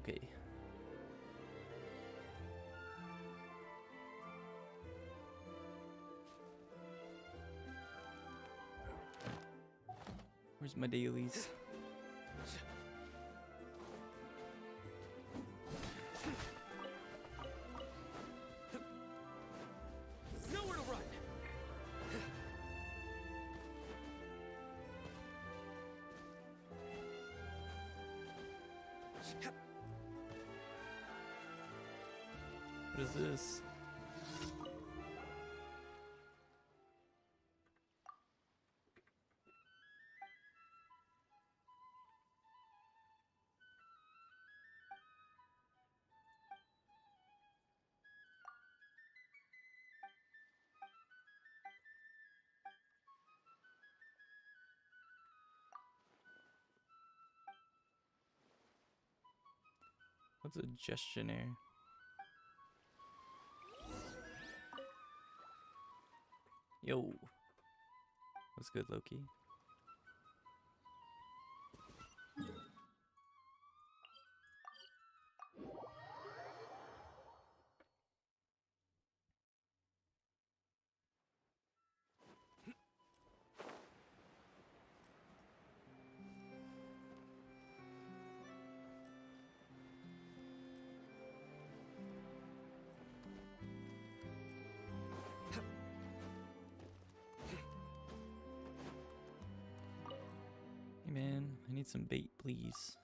Okay. Where's my dailies? Nowhere to run. What is this? What's a gestionnaire? Yo. What's good, Loki? Hey man, I need some bait, please.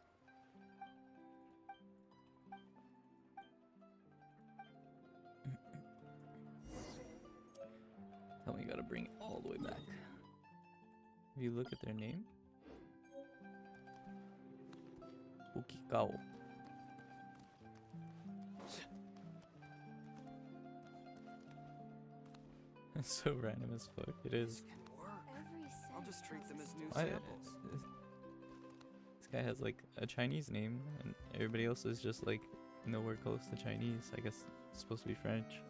Tell me you gotta bring it all the way back. If you look at their name, Ukikao. It's so random as fuck. It is. This can work. I'll just treat them as new I, samples. this guy has like a Chinese name, and everybody else is just like nowhere close to Chinese. I guess it's supposed to be French.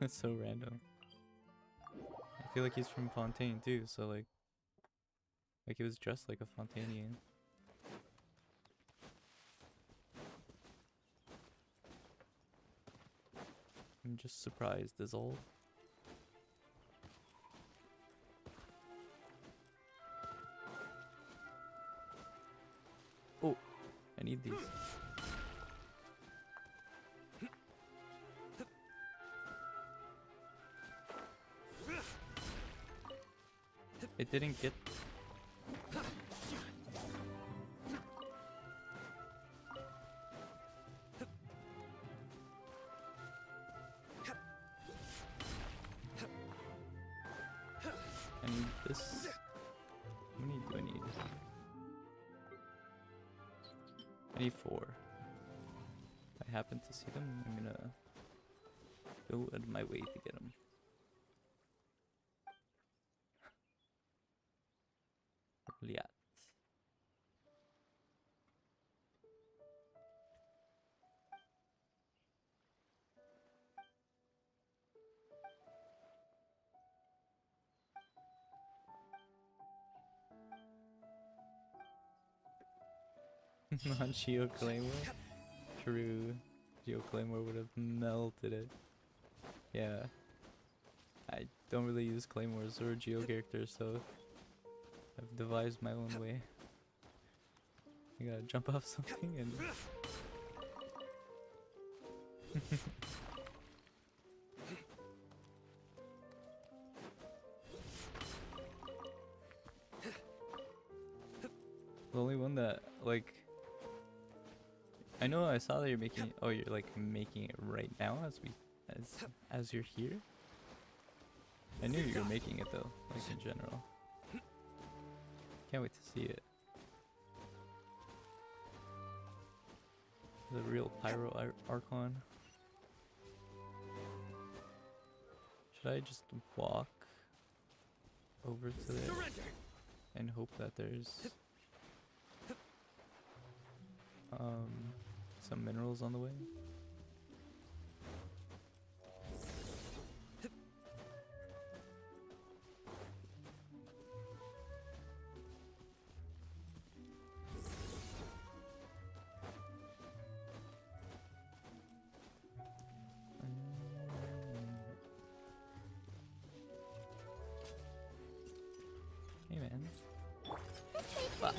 It's so random. I feel like he's from Fontaine too, so like he was dressed like a Fontainian. I'm just surprised is all. Oh, I need these. It didn't get. I need this. How many do I need? I need 4. If I happen to see them, I'm gonna go out of my way to get them. Yeah. Not Geo Claymore? True. Geo Claymore would have melted it. Yeah. I don't really use Claymores or Geo characters, so I've devised my own way. You gotta jump off something and... The only one that, like... I know I saw that you're making... Oh, you're like making it right now as you're here? I knew you were making it though, like in general. Can't wait to see it. The real Pyro Archon. Should I just walk over to there and hope that there's some minerals on the way? Ridiculous.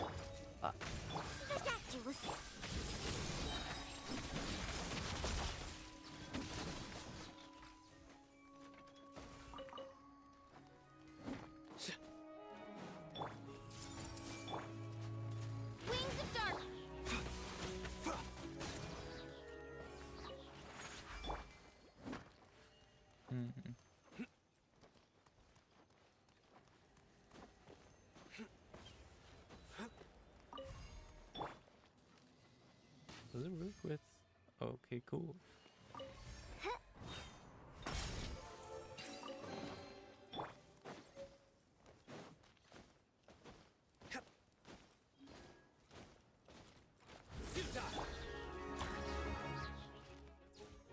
Wings of dark. Hmm. Does it work with? Okay, cool.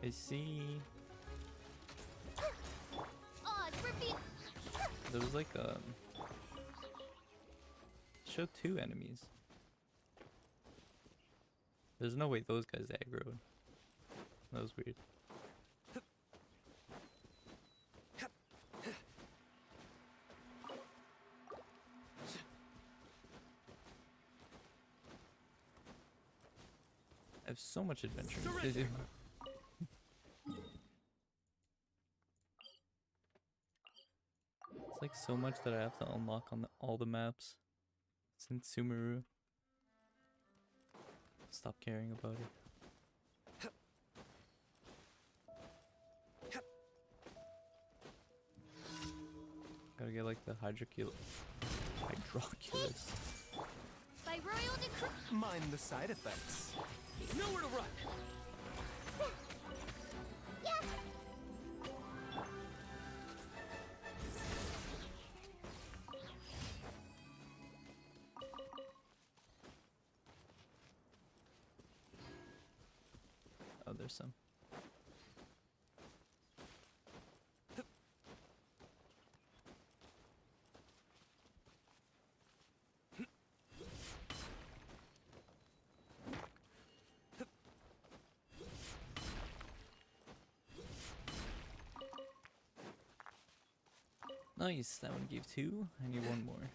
I see. Odds reveal. There was like show 2 enemies. There's no way those guys aggroed. That was weird. I have so much adventuring to do. It's like so much that I have to unlock on all the maps since Sumeru. Stop caring about it. Gotta get like the hydroculus. By royal decree. Mind the side effects. Nowhere to run. Yeah. Oh, there's some. Nice, that one gave 2. I need 1 more.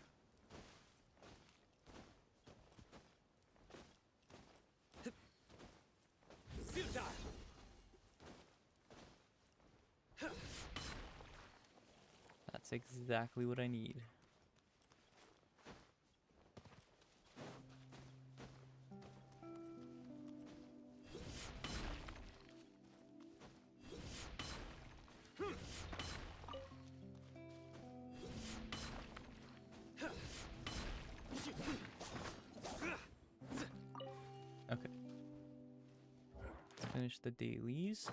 That's exactly what I need. Okay. Let's finish the dailies.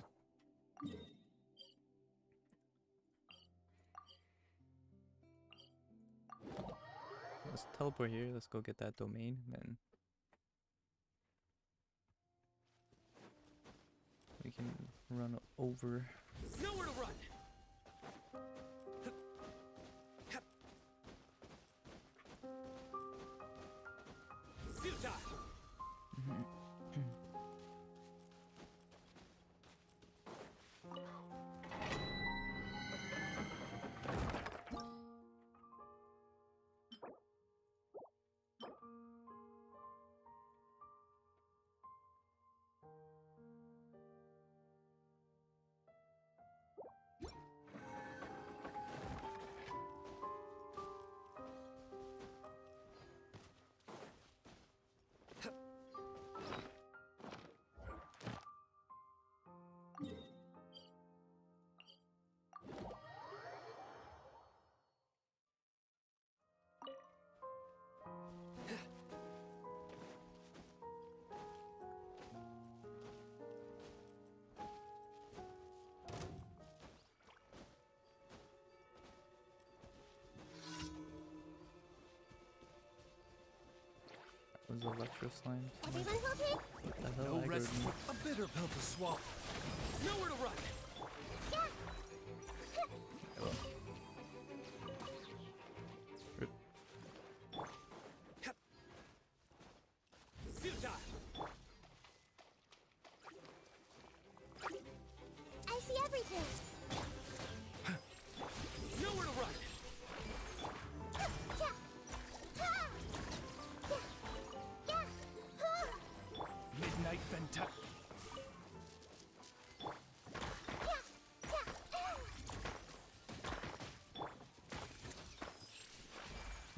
Let's teleport here. Let's go get that domain. Then we can run over. Nowhere to run. Futile. Was electro slime? Everyone's okay? What the hell? No aggroed rest. me? A bitter pill to swallow. Nowhere to run. Yeah. I will. Rip. Futile. I see everything. Nowhere to run. Yeah. Ha! Yeah.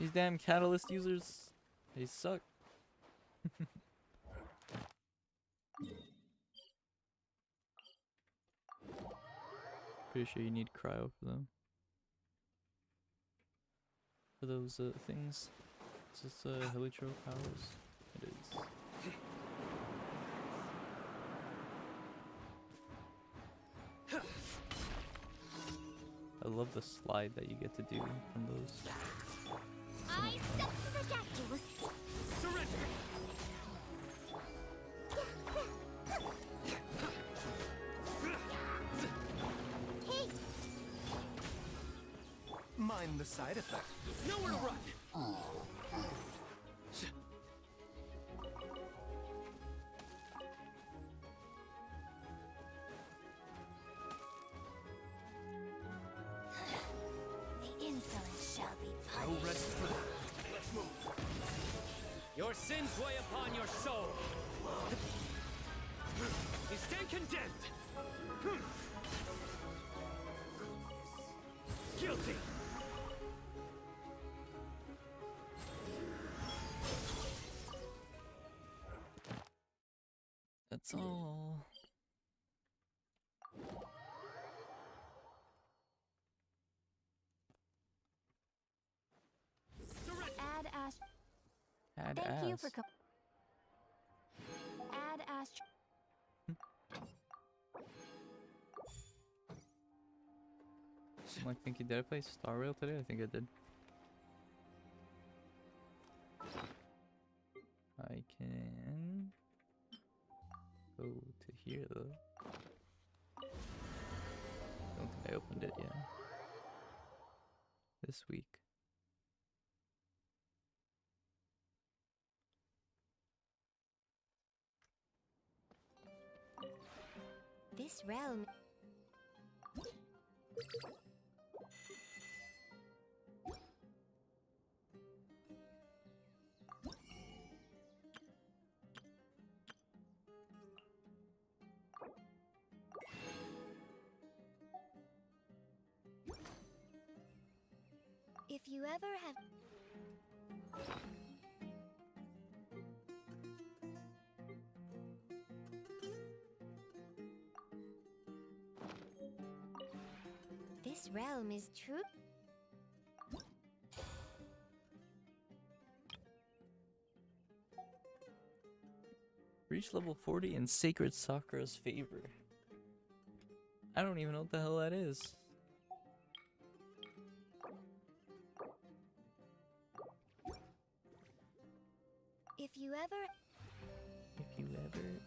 These damn catalyst users, they suck. Pretty sure you need cryo for them. For those things. Is this helitro powers? It is. I love the slide that you get to do from those. I step ridiculous. Surrender! Hey, Mind the side effect. Nowhere to run! the insolence shall be No punished. rest for that. Let's move. Your sins weigh upon your soul. You stand condemned. Guilty. That's all. Surrender. Add Add Thank you ass. for Add ast. I'm like thinking, did I play Star Rail today? I think I did. I can go to here though. Don't think I opened it yet. This week. This realm. If you ever have This realm is true. Reach level 40 in Sacred Sakura's favor. I don't even know what the hell that is. If you ever If you ever...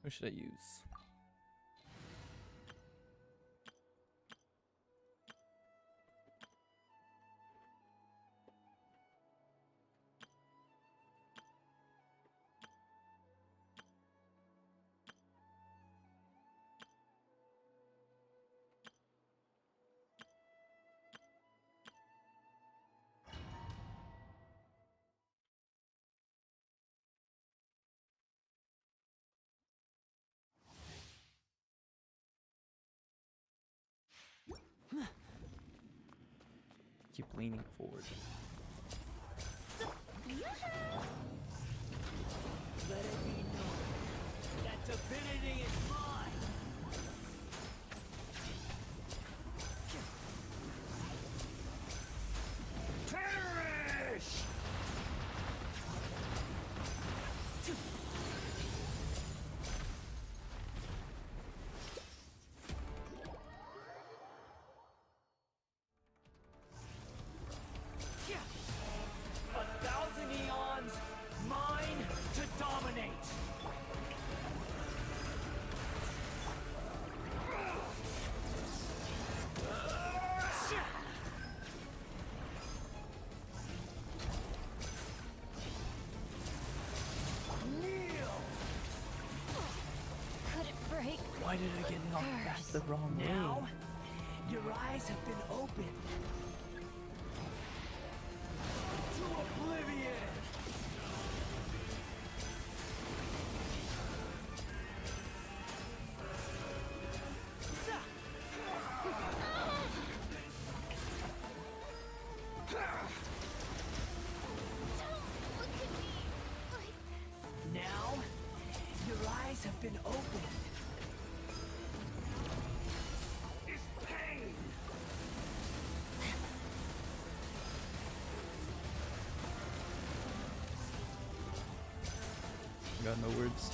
What should I use? Keep leaning forward. Let it be known that divinity is mine. Perish! Yeah. getting on That's the wrong way. Now, your eyes have been opened to oblivion. Look at me like this. Now, your eyes have been opened. It's pain. Got no words.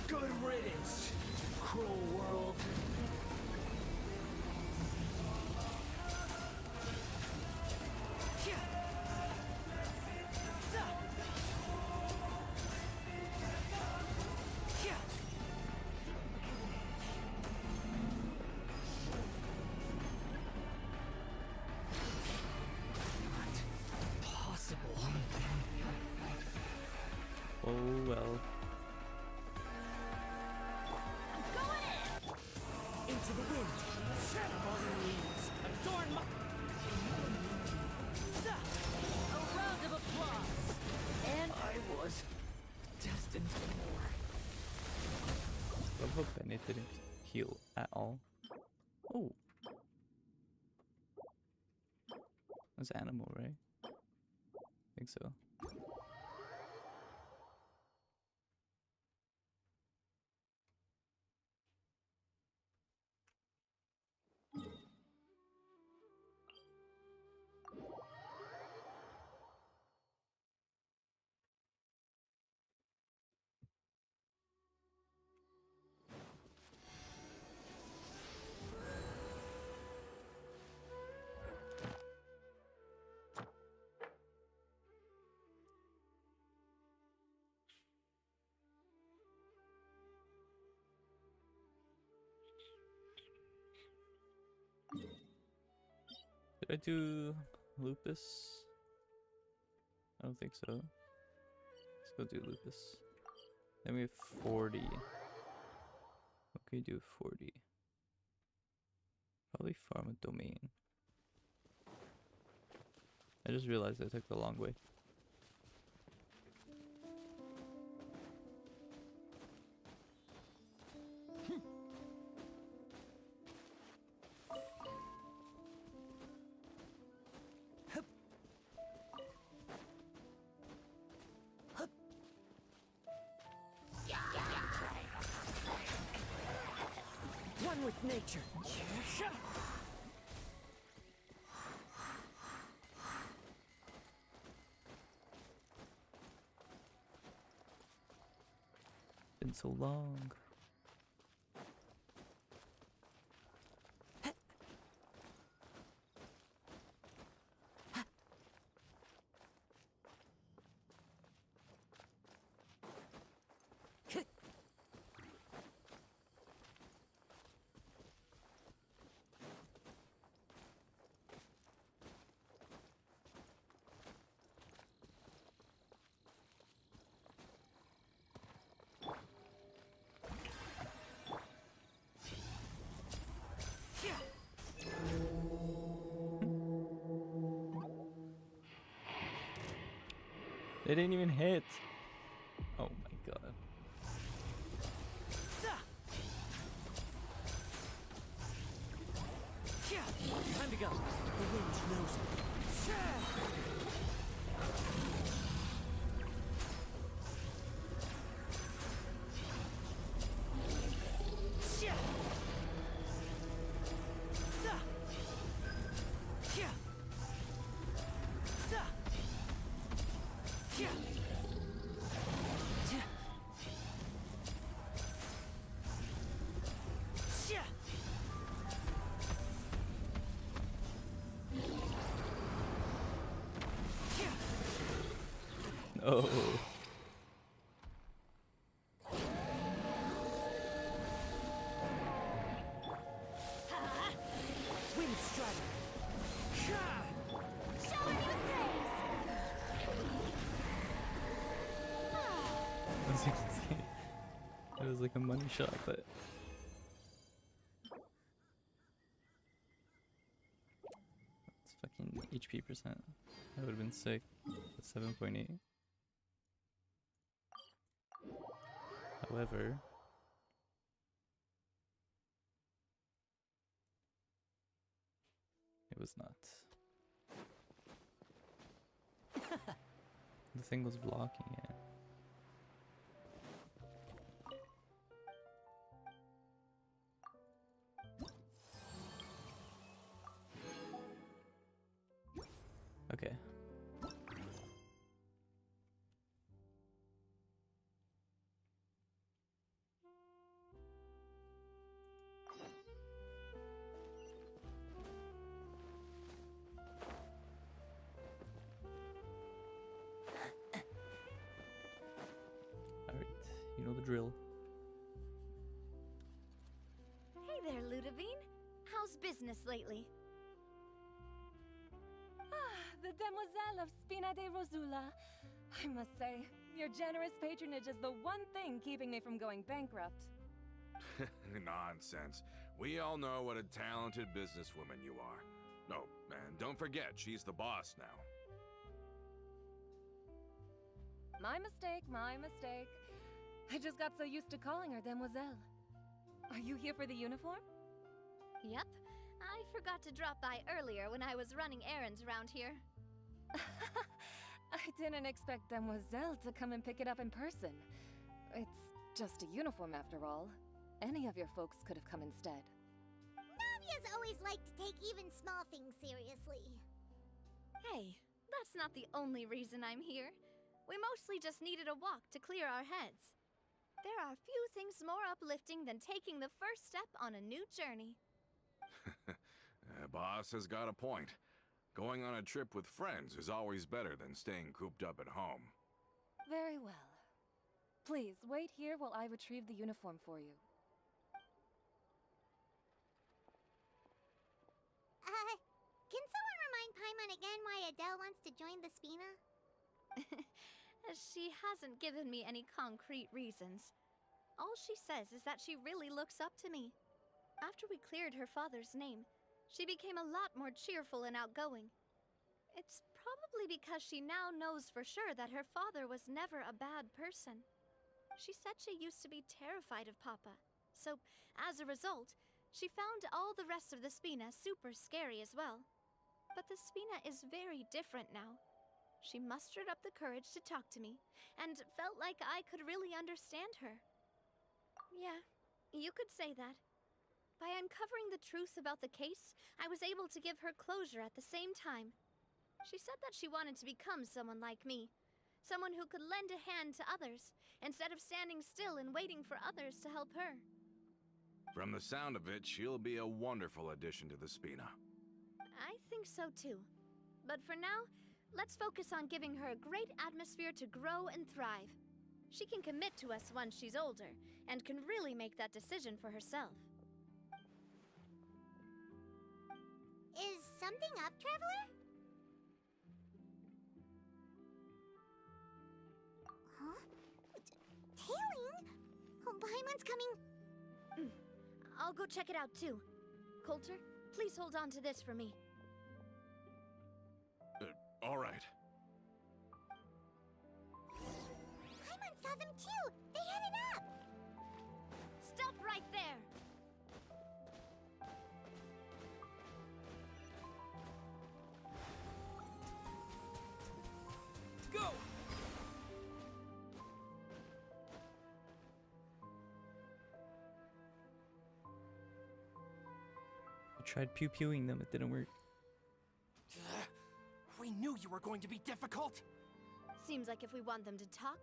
Good riddance, cruel world. Possible. Oh well. Into the wind. Adorn my... A round of applause. And I was destined for more. I hope Bennett didn't heal at all. Oh. That's animal, right? I think so. Did I do lupus? I don't think so. Let's go do lupus. Then we have 40. What can we do with 40? Probably farm a domain. I just realized I took the long way. One with nature. Been so long. They didn't even hit. Oh my god. Time to go. The wind knows me. Oh. Wind strider. Shower me with praise. That was like a money shot, but That would have been sick. 7.8. However, it was not. The thing was blocking it. Okay. Alright, you know the drill. Hey there, Ludovine. How's business lately? The Demoiselle of Spina de Rosula. I must say, your generous patronage is the one thing keeping me from going bankrupt. Nonsense. We all know what a talented businesswoman you are. Oh, and don't forget, she's the boss now. My mistake, my mistake. I just got so used to calling her Demoiselle. Are you here for the uniform? Yep. I forgot to drop by earlier when I was running errands around here. I didn't expect Demoiselle to come and pick it up in person. It's just a uniform after all. Any of your folks could have come instead. Navia's always liked to take even small things seriously. Hey, that's not the only reason I'm here. We mostly just needed a walk to clear our heads. There are few things more uplifting than taking the first step on a new journey. Boss has got a point. Going on a trip with friends is always better than staying cooped up at home. Very well. Please, wait here while I retrieve the uniform for you. Can someone remind Paimon again why Adele wants to join the Spina? She hasn't given me any concrete reasons. All she says is that she really looks up to me. After we cleared her father's name, she became a lot more cheerful and outgoing. It's probably because she now knows for sure that her father was never a bad person. She said she used to be terrified of Papa, so as a result, she found all the rest of the Spina super scary as well. But the Spina is very different now. She mustered up the courage to talk to me, and felt like I could really understand her. Yeah, you could say that. By uncovering the truth about the case, I was able to give her closure at the same time. She said that she wanted to become someone like me. Someone who could lend a hand to others, instead of standing still and waiting for others to help her. From the sound of it, she'll be a wonderful addition to the Spina. I think so too. But for now, let's focus on giving her a great atmosphere to grow and thrive. She can commit to us once she's older, and can really make that decision for herself. Is something up, Traveler? Huh? Tailing? Oh, Paimon's coming. I'll go check it out too. Coulter, please hold on to this for me. All right. Paimon saw them too. They headed up. Stop right there! Go! I tried pew-pewing them, it didn't work. We knew you were going to be difficult. Seems like if we want them to talk,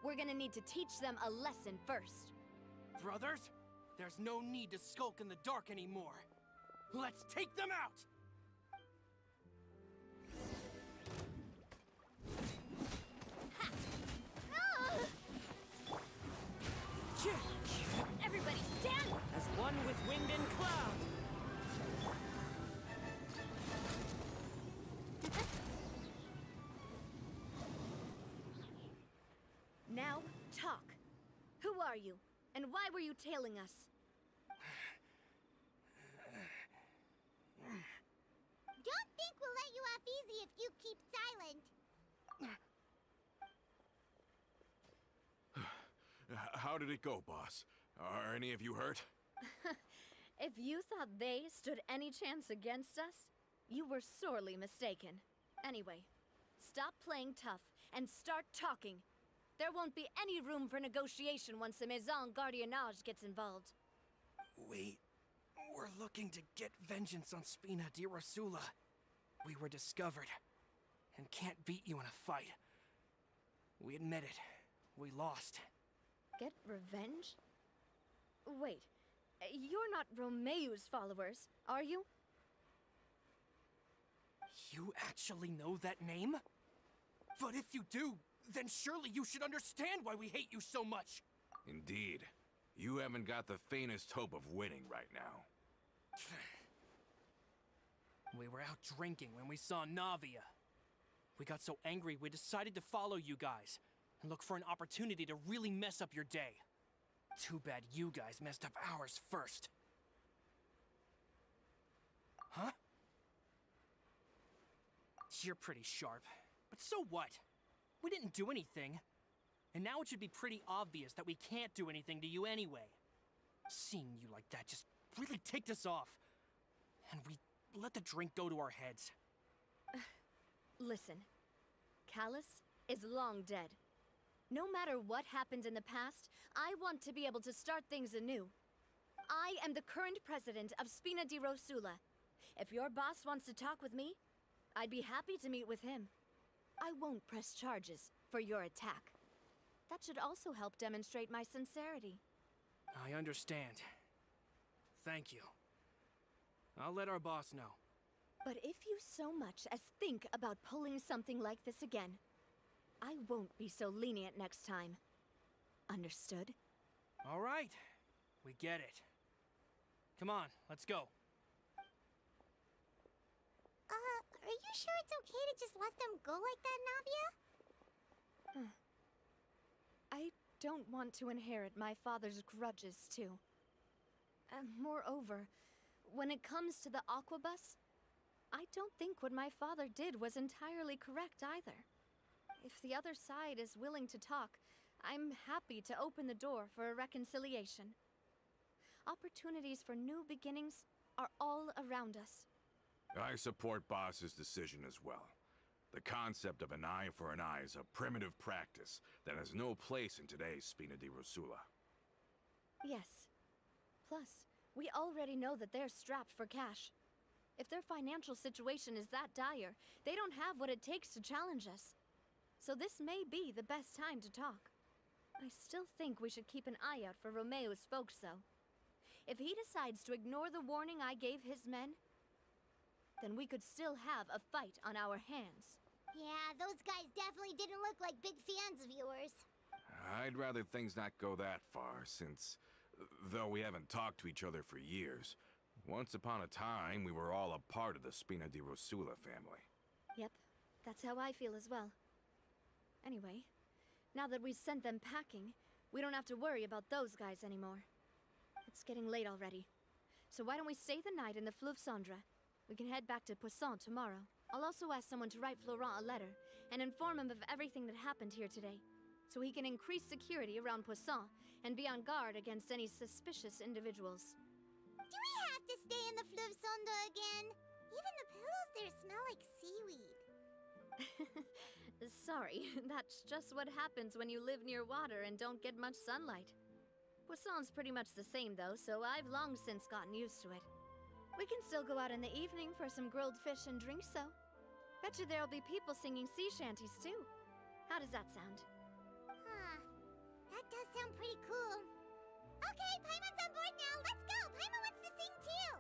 we're gonna need to teach them a lesson first. Brothers, there's no need to skulk in the dark anymore. Let's take them out! Everybody stand! As one with wind and cloud. Now, talk. Who are you? And why were you tailing us? Don't think we'll let you off easy if you keep silent. How did it go, boss? Are any of you hurt? If you thought they stood any chance against us, you were sorely mistaken. Anyway, stop playing tough and start talking. There won't be any room for negotiation once the Maison Gardiennage gets involved. We're looking to get vengeance on Spina di Rosula. We were discovered and can't beat you in a fight. We admit it. We lost. Get revenge? Wait, you're not Romeu's followers, are you? You actually know that name? But if you do, then surely you should understand why we hate you so much. Indeed. You haven't got the faintest hope of winning right now. We were out drinking when we saw Navia. We got so angry we decided to follow you guys and look for an opportunity to really mess up your day. Too bad you guys messed up ours first. Huh? You're pretty sharp, but so what? We didn't do anything. And now it should be pretty obvious that we can't do anything to you anyway. Seeing you like that just really ticked us off. And we let the drink go to our heads. Listen, Callus is long dead. No matter what happened in the past, I want to be able to start things anew. I am the current president of Spina di Rosula. If your boss wants to talk with me, I'd be happy to meet with him. I won't press charges for your attack. That should also help demonstrate my sincerity. I understand. Thank you. I'll let our boss know. But if you so much as think about pulling something like this again, I won't be so lenient next time. Understood? All right. We get it. Come on, let's go. Are you sure it's okay to just let them go like that, Navia? I don't want to inherit my father's grudges, too. Moreover, when it comes to the Aquabus, I don't think what my father did was entirely correct either. If the other side is willing to talk, I'm happy to open the door for a reconciliation. Opportunities for new beginnings are all around us. I support Boss's decision as well. The concept of an eye for an eye is a primitive practice that has no place in today's Spina di Rosula. Yes. Plus, we already know that they're strapped for cash. If their financial situation is that dire, they don't have what it takes to challenge us. So this may be the best time to talk. I still think we should keep an eye out for Romeu's folks, though. If he decides to ignore the warning I gave his men, then we could still have a fight on our hands. Yeah, those guys definitely didn't look like big fans of yours. I'd rather things not go that far, since, though we haven't talked to each other for years, once upon a time we were all a part of the Spina di Rosula family. Yep, that's how I feel as well. Anyway, now that we've sent them packing, we don't have to worry about those guys anymore. It's getting late already. So why don't we stay the night in the Fleuve Cendre? We can head back to Poisson tomorrow. I'll also ask someone to write Florent a letter and inform him of everything that happened here today, so he can increase security around Poisson and be on guard against any suspicious individuals. Do we have to stay in the Fleuve Cendre again? Even the pillows there smell like seaweed. Sorry, that's just what happens when you live near water and don't get much sunlight. Poisson's pretty much the same though, so I've long since gotten used to it. We can still go out in the evening for some grilled fish and drinks, though. Bet you there'll be people singing sea shanties, too. How does that sound? Huh. That does sound pretty cool. Okay, Paimon's on board now. Let's go. Paimon wants to sing too.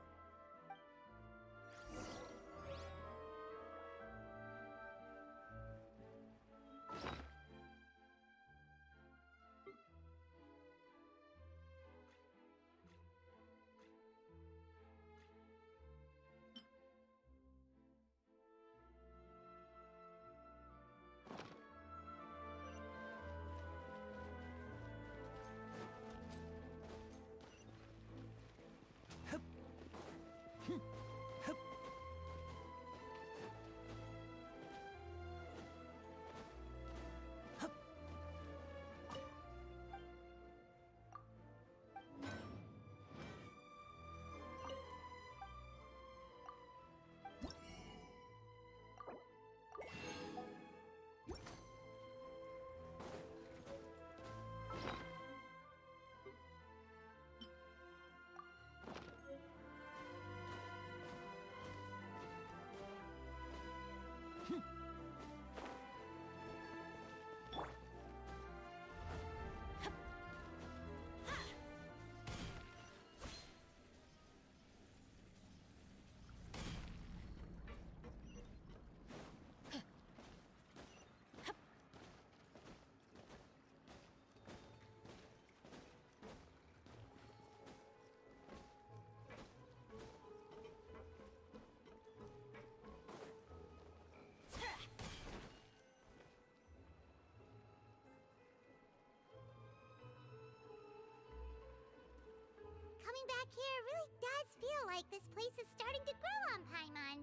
back here really does feel like this place is starting to grow on Paimon.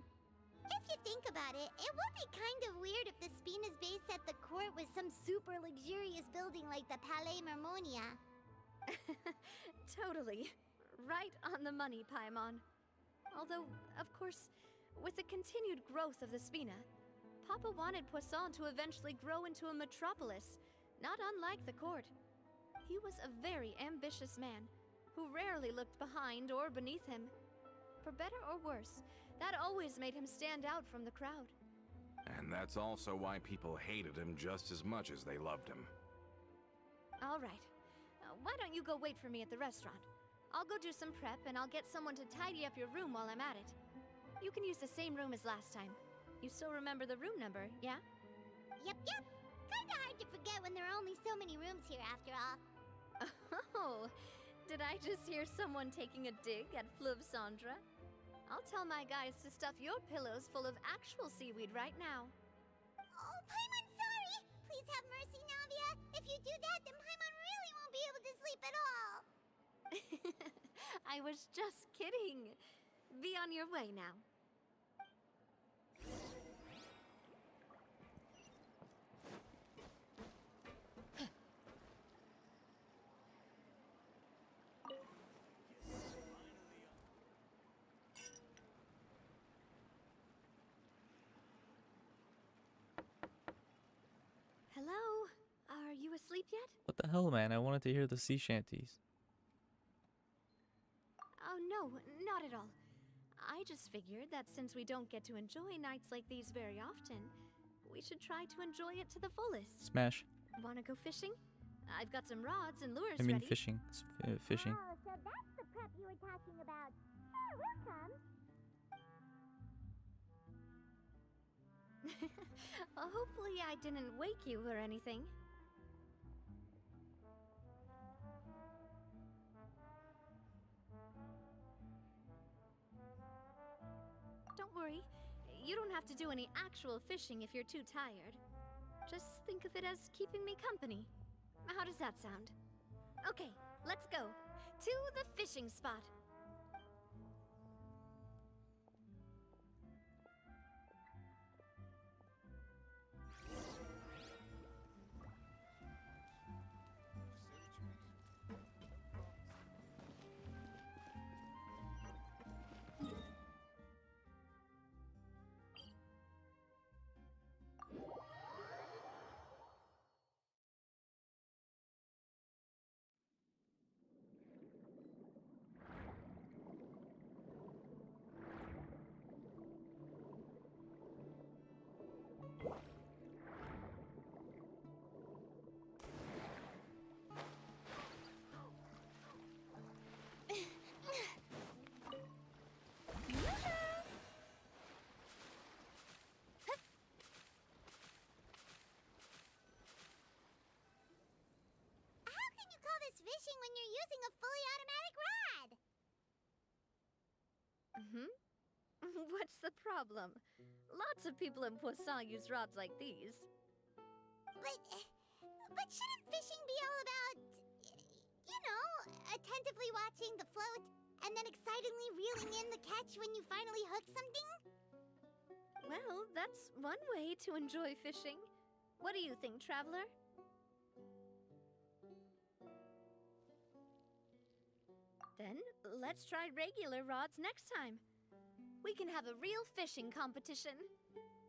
If you think about it, it would be kind of weird if the Spina's base at the court was some super luxurious building like the Palais Mermonia. Totally. Right on the money, Paimon. Although, of course, with the continued growth of the Spina, Papa wanted Poisson to eventually grow into a metropolis, not unlike the court. He was a very ambitious man, who rarely looked behind or beneath him. For better or worse, that always made him stand out from the crowd. And that's also why people hated him just as much as they loved him. All right. Why don't you go wait for me at the restaurant? I'll go do some prep, and I'll get someone to tidy up your room while I'm at it. You can use the same room as last time. You still remember the room number, yeah? Yep. Kinda hard to forget when there are only so many rooms here after all. Oh, did I just hear someone taking a dig at Fleuve Cendre? I'll tell my guys to stuff your pillows full of actual seaweed right now. Oh, Paimon, sorry! Please have mercy, Navia. If you do that, then Paimon really won't be able to sleep at all. I was just kidding. Be on your way now. Hello? Are you asleep yet? What the hell, man? I wanted to hear the sea shanties. Oh, no, not at all. I just figured that since we don't get to enjoy nights like these very often, we should try to enjoy it to the fullest. Smash. Wanna go fishing? I've got some rods and lures I mean ready. fishing. Fishing. Oh, so that's the prep you were talking about. Sure, we'll come. Hopefully I didn't wake you or anything. Don't worry. You don't have to do any actual fishing if you're too tired. Just think of it as keeping me company. How does that sound? Okay, let's go. To the fishing spot. Fishing when you're using a fully automatic rod. What's the problem? Lots of people in Poisson use rods like these. But shouldn't fishing be all about, you know, attentively watching the float and then excitedly reeling in the catch when you finally hook something? Well, that's one way to enjoy fishing. What do you think, traveler? Then, let's try regular rods next time. We can have a real fishing competition.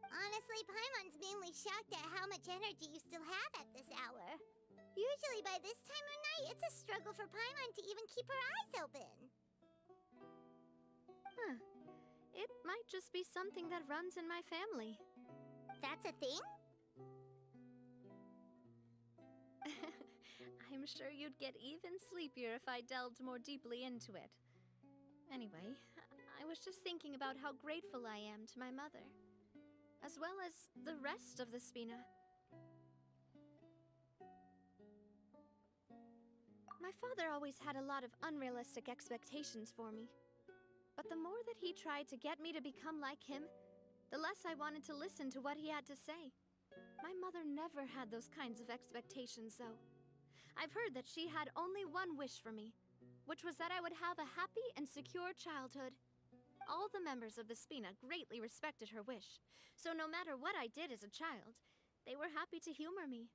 Honestly, Paimon's mainly shocked at how much energy you still have at this hour. Usually by this time of night, it's a struggle for Paimon to even keep her eyes open. Huh. It might just be something that runs in my family. That's a thing? I'm sure you'd get even sleepier if I delved more deeply into it. Anyway, I was just thinking about how grateful I am to my mother, as well as the rest of the Spina. My father always had a lot of unrealistic expectations for me. But the more that he tried to get me to become like him, the less I wanted to listen to what he had to say. My mother never had those kinds of expectations, though. I've heard that she had only one wish for me, which was that I would have a happy and secure childhood. All the members of the Spina greatly respected her wish, so no matter what I did as a child, they were happy to humor me.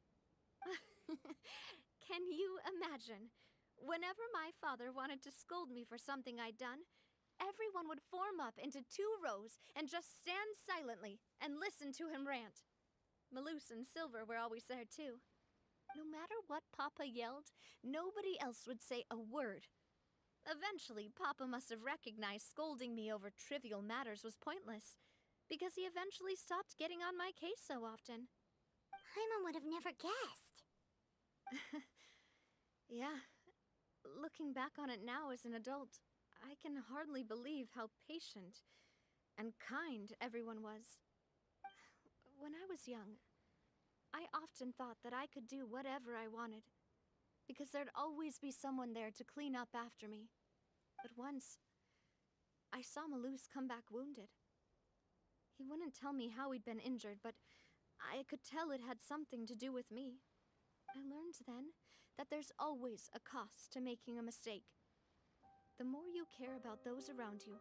Can you imagine? Whenever my father wanted to scold me for something I'd done, everyone would form up into 2 rows and just stand silently and listen to him rant. Maloose and Silver were always there too. No matter what Papa yelled, nobody else would say a word. Eventually, Papa must have recognized scolding me over trivial matters was pointless, because he eventually stopped getting on my case so often. Paimon would have never guessed. Yeah. Looking back on it now as an adult, I can hardly believe how patient and kind everyone was. When I was young, I often thought that I could do whatever I wanted, because there'd always be someone there to clean up after me. But once, I saw Maloose come back wounded. He wouldn't tell me how he'd been injured, but I could tell it had something to do with me. I learned then that there's always a cost to making a mistake. The more you care about those around you,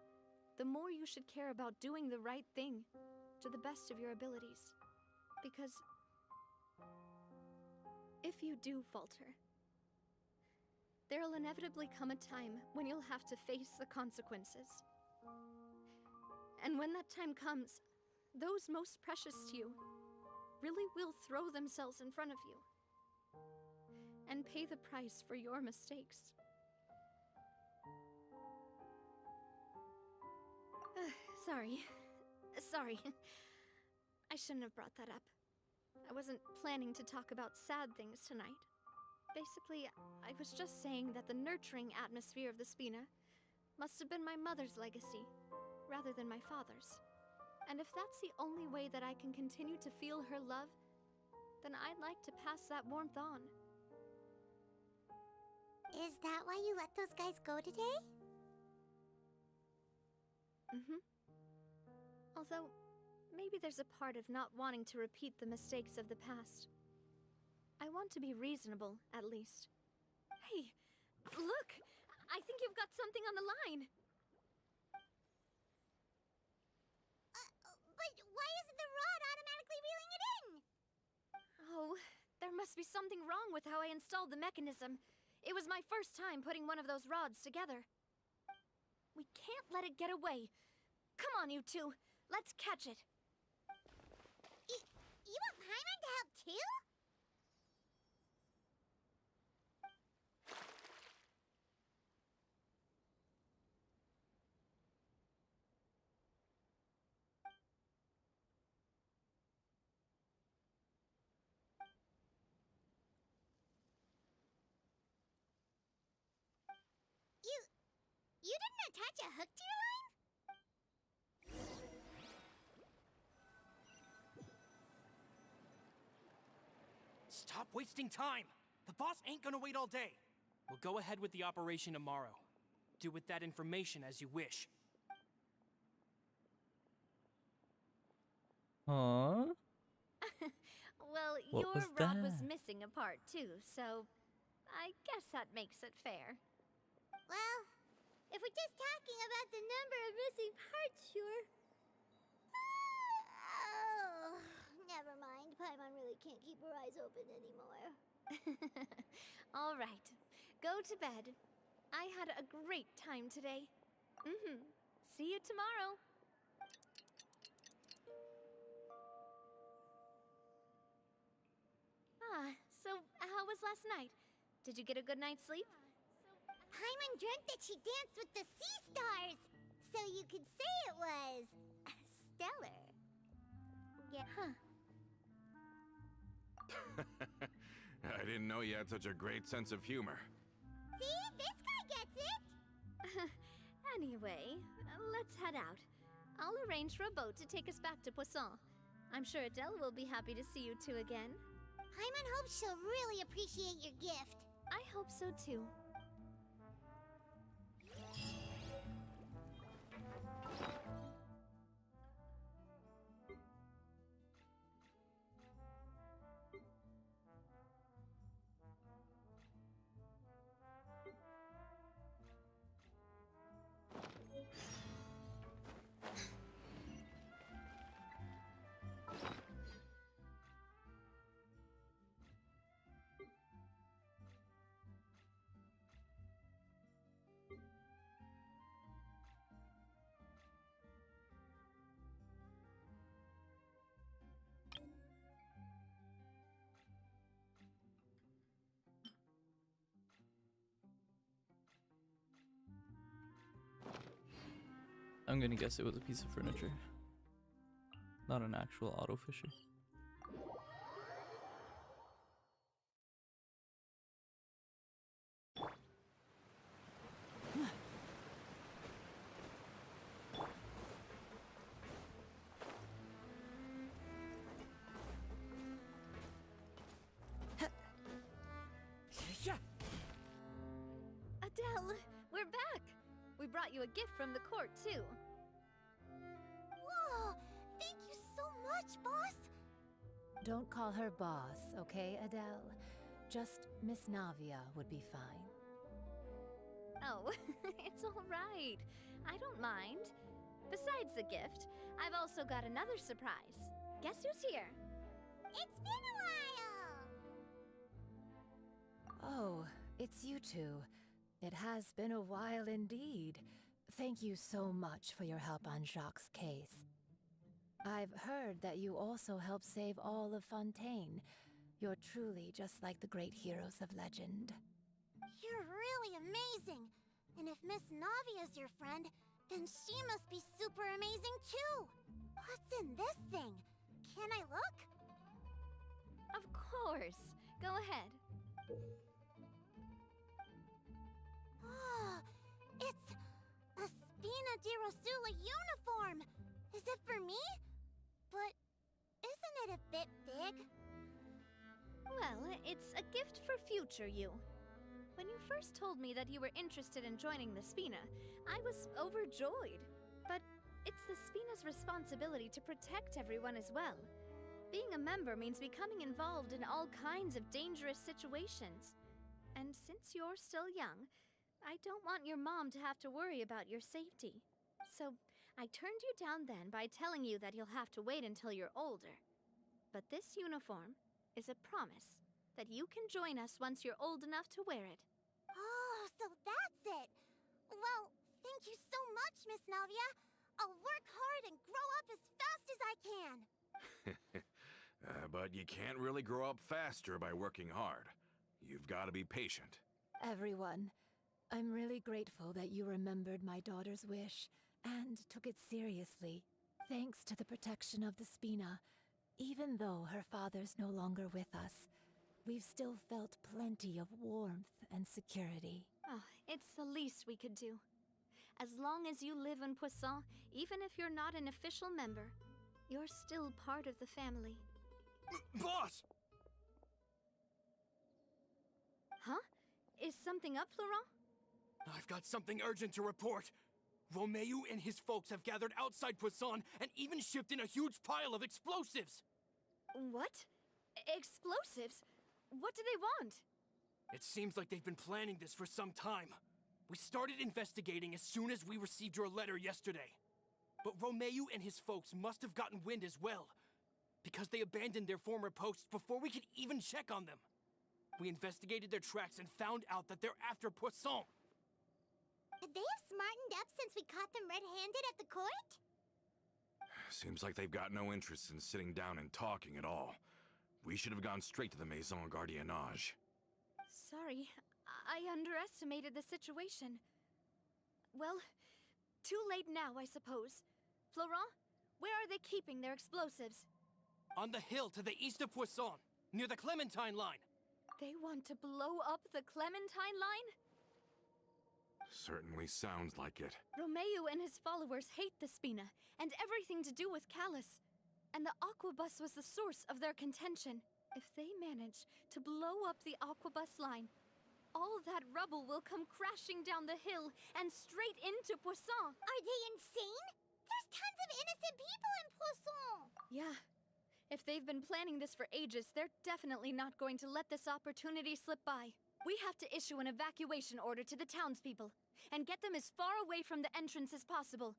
the more you should care about doing the right thing to the best of your abilities. Because if you do falter, there'll inevitably come a time when you'll have to face the consequences. And when that time comes, those most precious to you really will throw themselves in front of you and pay the price for your mistakes. Sorry. I shouldn't have brought that up. I wasn't planning to talk about sad things tonight. Basically, I was just saying that the nurturing atmosphere of the Spina must have been my mother's legacy, rather than my father's. And if that's the only way that I can continue to feel her love, then I'd like to pass that warmth on. Is that why you let those guys go today? Although, maybe there's a part of not wanting to repeat the mistakes of the past. I want to be reasonable, at least. Hey, look! I think you've got something on the line! But why isn't the rod automatically reeling it in? Oh, there must be something wrong with how I installed the mechanism. It was my first time putting one of those rods together. We can't let it get away. Come on, you two. Let's catch it. You want Paimon to help too? You didn't attach a hook to your line? Stop wasting time! The boss ain't gonna wait all day. We'll go ahead with the operation tomorrow. Do with that information as you wish. Huh? Well, What your was rod was that? missing a part too, so I guess that makes it fair. Well, if we're just talking about the number of missing parts, sure. Oh, never mind. Paimon really can't keep her eyes open anymore. All right, go to bed. I had a great time today. See you tomorrow. So how was last night? Did you get a good night's sleep? Paimon dreamt that she danced with the sea stars, so you could say it was stellar. Yeah. Huh. I didn't know you had such a great sense of humor. See? This guy gets it! Anyway, let's head out. I'll arrange for a boat to take us back to Poisson. I'm sure Adele will be happy to see you two again. Paimon hopes she'll really appreciate your gift. I hope so too. I'm gonna guess it was a piece of furniture. Not an actual auto fisher. Adele, we're back! We brought you a gift from the court, too. Whoa! Thank you so much, boss! Don't call her boss, okay, Adele? Just Miss Navia would be fine. Oh, it's all right. I don't mind. Besides the gift, I've also got another surprise. Guess who's here? It's been a while! Oh, it's you two. It has been a while indeed. Thank you so much for your help on Jacques' case. I've heard that you also helped save all of Fontaine. You're truly just like the great heroes of legend. You're really amazing! And if Miss Navia's your friend, then she must be super amazing too! What's in this thing? Can I look? Of course. Go ahead. Oh, it's a Spina di Rosula uniform! Is it for me? But isn't it a bit big? Well, it's a gift for future you. When you first told me that you were interested in joining the Spina, I was overjoyed. But it's the Spina's responsibility to protect everyone as well. Being a member means becoming involved in all kinds of dangerous situations. And since you're still young, I don't want your mom to have to worry about your safety. So I turned you down then by telling you that you'll have to wait until you're older. But this uniform is a promise that you can join us once you're old enough to wear it. Oh, so that's it! Well, thank you so much, Miss Navia! I'll work hard and grow up as fast as I can! But you can't really grow up faster by working hard. You've got to be patient. Everyone, I'm really grateful that you remembered my daughter's wish and took it seriously. Thanks to the protection of the Spina, even though her father's no longer with us, we've still felt plenty of warmth and security. Oh, it's the least we could do. As long as you live in Poisson, even if you're not an official member, you're still part of the family. Boss! Huh? Is something up, Florent? I've got something urgent to report. Romeu and his folks have gathered outside Poisson and even shipped in a huge pile of explosives. What? Explosives? What do they want? It seems like they've been planning this for some time. We started investigating as soon as we received your letter yesterday. But Romeu and his folks must have gotten wind as well, because they abandoned their former posts before we could even check on them. We investigated their tracks and found out that they're after Poisson. Could they have smartened up since we caught them red-handed at the court? Seems like they've got no interest in sitting down and talking at all. We should have gone straight to the Maison Gardiennage. Sorry, I underestimated the situation. Well, too late now, I suppose. Florent, where are they keeping their explosives? On the hill to the east of Poisson, near the Clementine line. They want to blow up the Clementine line? Certainly sounds like it. Romeu and his followers hate the Spina, and everything to do with Callus. And the Aquabus was the source of their contention. If they manage to blow up the Aquabus line, all that rubble will come crashing down the hill and straight into Poisson. Are they insane? There's tons of innocent people in Poisson! Yeah. If they've been planning this for ages, they're definitely not going to let this opportunity slip by. We have to issue an evacuation order to the townspeople and get them as far away from the entrance as possible.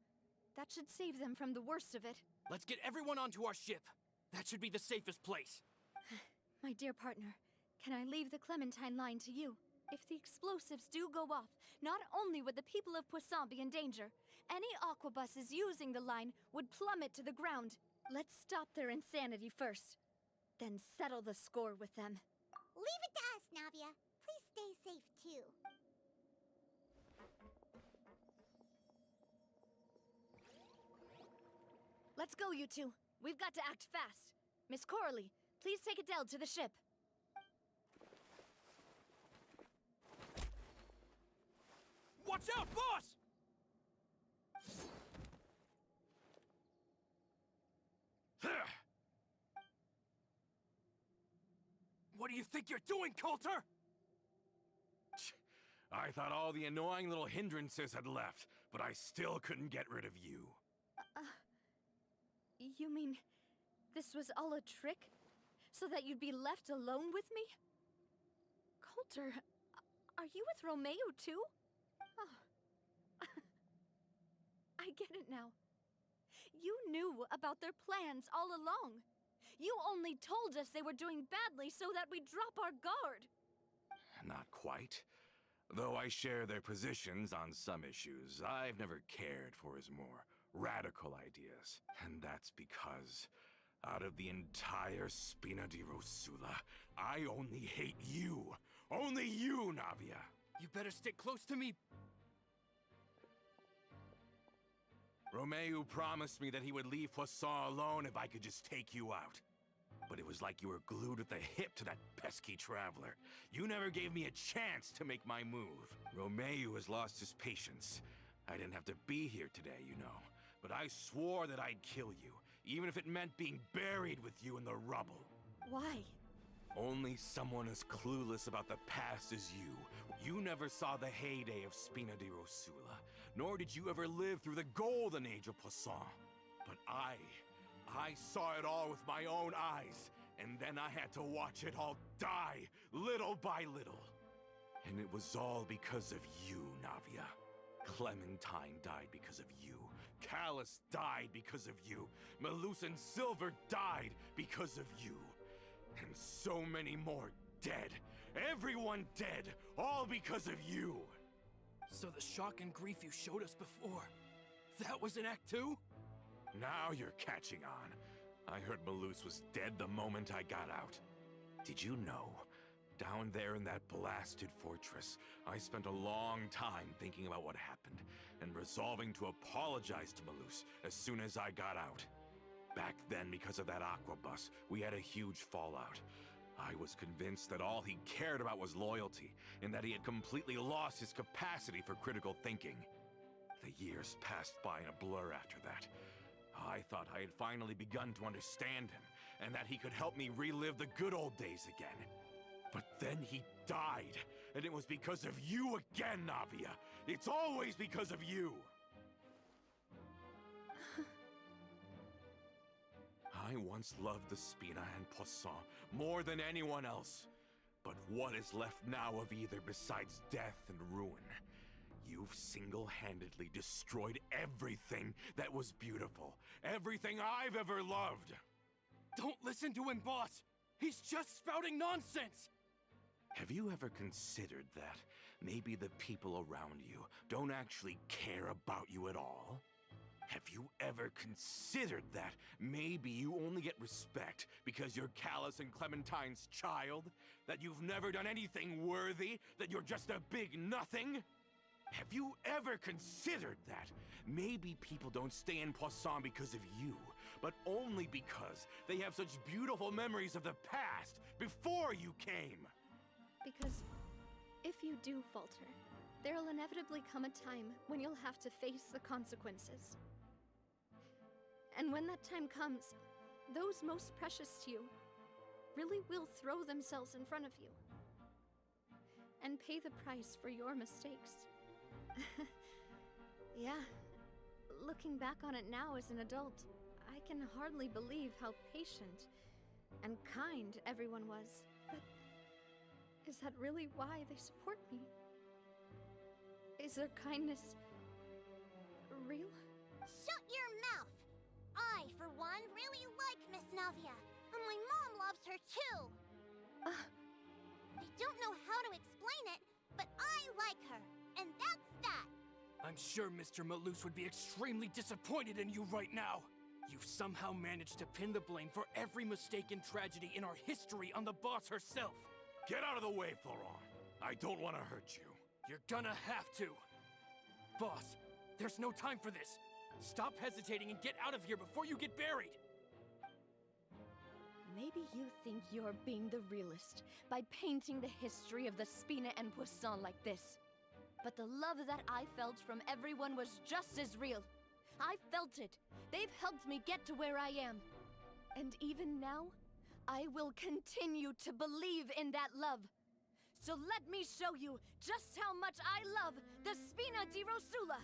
That should save them from the worst of it. Let's get everyone onto our ship. That should be the safest place. My dear partner, can I leave the Clementine line to you? If the explosives do go off, not only would the people of Poisson be in danger, any aquabuses using the line would plummet to the ground. Let's stop their insanity first, then settle the score with them. Leave it to us, Navia. Please stay safe, too. Let's go, you two. We've got to act fast. Miss Coralie, please take Adele to the ship. Watch out, boss! What do you think you're doing, Coulter? I thought all the annoying little hindrances had left, but I still couldn't get rid of you. You mean this was all a trick? So that you'd be left alone with me? Coulter, are you with Romeo too? Oh. I get it now. You knew about their plans all along. You only told us they were doing badly so that we'd drop our guard. Not quite. Though I share their positions on some issues, I've never cared for his more radical ideas. And that's because, out of the entire Spina di Rosula, I only hate you. Only you, Navia. You better stick close to me. Romeo promised me that he would leave Poisson alone if I could just take you out. But it was like you were glued at the hip to that pesky traveler. You never gave me a chance to make my move. Romeo has lost his patience. I didn't have to be here today, you know. But I swore that I'd kill you, even if it meant being buried with you in the rubble. Why? Only someone as clueless about the past as you. You never saw the heyday of Spina di Rosula, nor did you ever live through the golden age of Poisson. But I saw it all with my own eyes, and then I had to watch it all die, little by little. And it was all because of you, Navia. Clementine died because of you. Callus died because of you. Malus and Silver died because of you. And so many more dead. Everyone dead, all because of you. So the shock and grief you showed us before, that was in Act 2? Now you're catching on. I heard Malus was dead the moment I got out. Did you know? Down there in that blasted fortress, I spent a long time thinking about what happened, and resolving to apologize to Malus as soon as I got out. Back then, because of that aqua bus, we had a huge fallout. I was convinced that all he cared about was loyalty, and that he had completely lost his capacity for critical thinking. The years passed by in a blur after that. I thought I had finally begun to understand him, and that he could help me relive the good old days again. But then he died, and it was because of you again, Navia. It's always because of you. I once loved the Spina and Poisson more than anyone else. But what is left now of either besides death and ruin? You've single-handedly destroyed everything that was beautiful. Everything I've ever loved. Don't listen to him, boss! He's just spouting nonsense! Have you ever considered that maybe the people around you don't actually care about you at all? Have you ever considered that maybe you only get respect because you're Callus and Clementine's child? That you've never done anything worthy? That you're just a big nothing? Have you ever considered that maybe people don't stay in Poisson because of you, but only because they have such beautiful memories of the past before you came? Because if you do falter, there'll inevitably come a time when you'll have to face the consequences. And when that time comes, those most precious to you really will throw themselves in front of you and pay the price for your mistakes. Yeah, looking back on it now as an adult, I can hardly believe how patient and kind everyone was. But is that really why they support me? Is their kindness real? Shut your mouth! I, for one, really like Miss Navia, and my mom loves her too. I don't know how to explain it, but I like her, and that's that. I'm sure Mr. Malus would be extremely disappointed in you right now. You've somehow managed to pin the blame for every mistake and tragedy in our history on the boss herself. Get out of the way, Florent. I don't want to hurt you. You're gonna have to. Boss, there's no time for this. Stop hesitating and get out of here before you get buried! Maybe you think you're being the realist by painting the history of the Spina and Poisson like this. But the love that I felt from everyone was just as real. I felt it. They've helped me get to where I am. And even now, I will continue to believe in that love. So let me show you just how much I love the Spina di Rosula.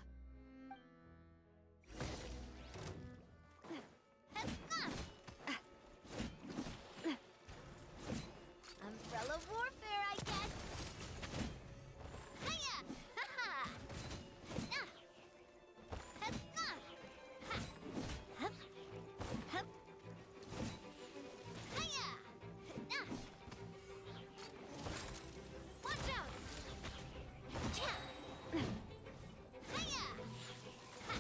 Umbrella warfare, I guess. Hiya! Ha-ha! Ah! Hup! Ah! Ha! Hup! Hup! Hiya! Ah! Watch out! Cha! Hiya! Ha!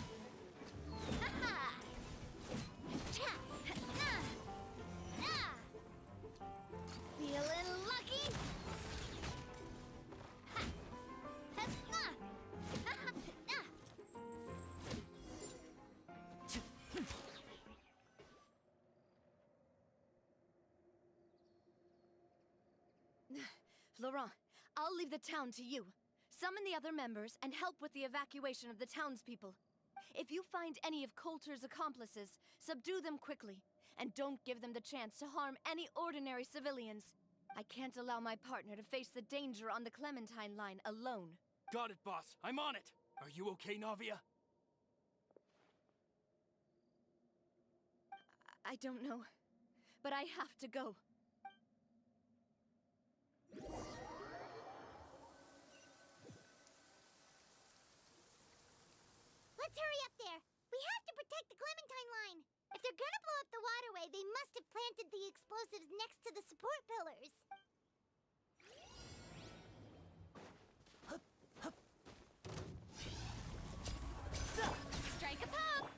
Ha-ha! Cha! Ah! Ah! Feeling lucky? Ha! Ha! Ah! Ah! Ah! Laurent, I'll leave the town to you. Summon the other members and help with the evacuation of the townspeople. If you find any of Coulter's accomplices, subdue them quickly, and don't give them the chance to harm any ordinary civilians. I can't allow my partner to face the danger on the Clementine line alone. Got it, boss. I'm on it. Are you okay, Navia? I don't know, but I have to go. Let's hurry up there. We have to protect the Clementine line. If they're gonna blow up the waterway, they must have planted the explosives next to the support pillars. Strike a pop!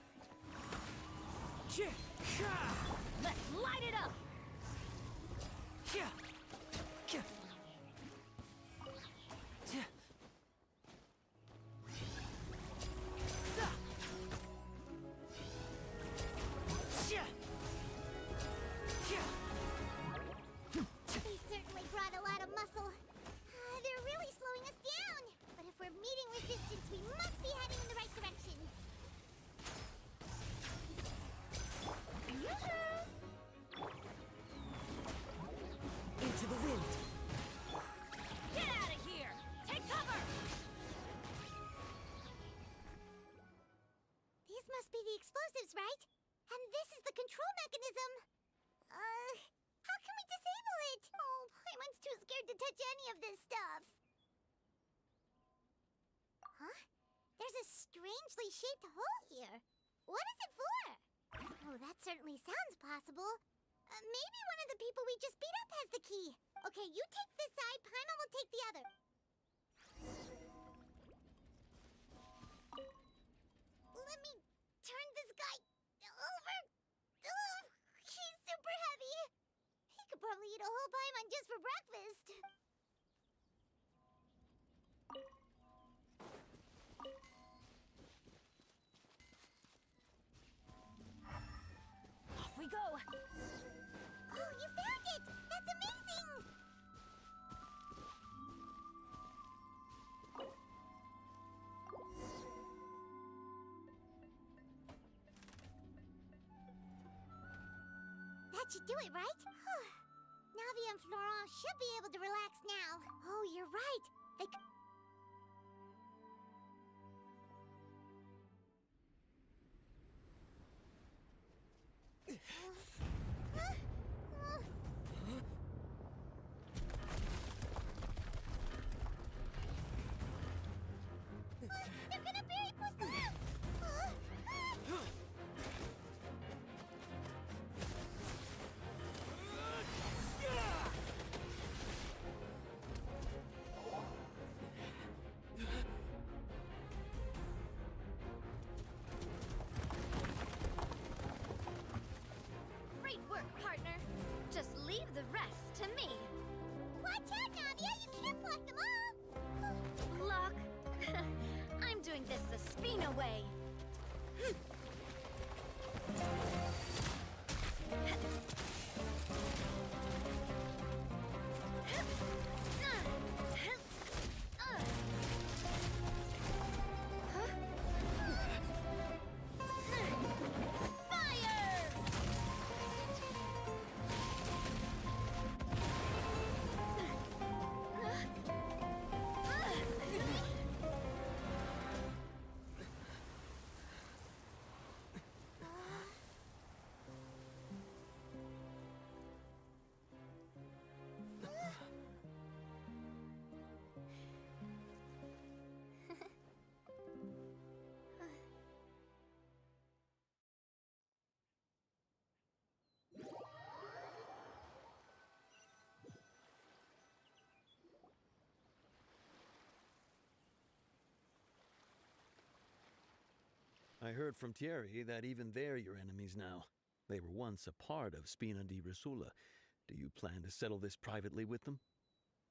Let's light it up! They certainly brought a lot of muscle. They're really slowing us down. But if we're meeting resistance, we must be heading in the right direction. Into the wind. Get out of here! Take cover! These must be the explosives, right? And this is the control mechanism. How can we disable it? Oh, Paimon's too scared to touch any of this stuff. Huh? There's a strangely shaped hole here. What is it for? Oh, that certainly sounds possible. Maybe one of the people we just beat up has the key. Okay, you take this side, Paimon will take the other. Let me turn this guy over. Ugh, he's super heavy. He could probably eat a whole Paimon just for breakfast. Off we go! Oh, you found it! That's amazing! That should do it, right? Navi and Florent should be able to relax now. Oh, you're right. They They're gonna bury Poisson! Great work, partner. Just leave the rest to me. Watch out, Navia! You can't block them all! Block? I'm doing this the Spina way. I heard from Thierry that even they're your enemies now. They were once a part of Spina di Rosula. Do you plan to settle this privately with them?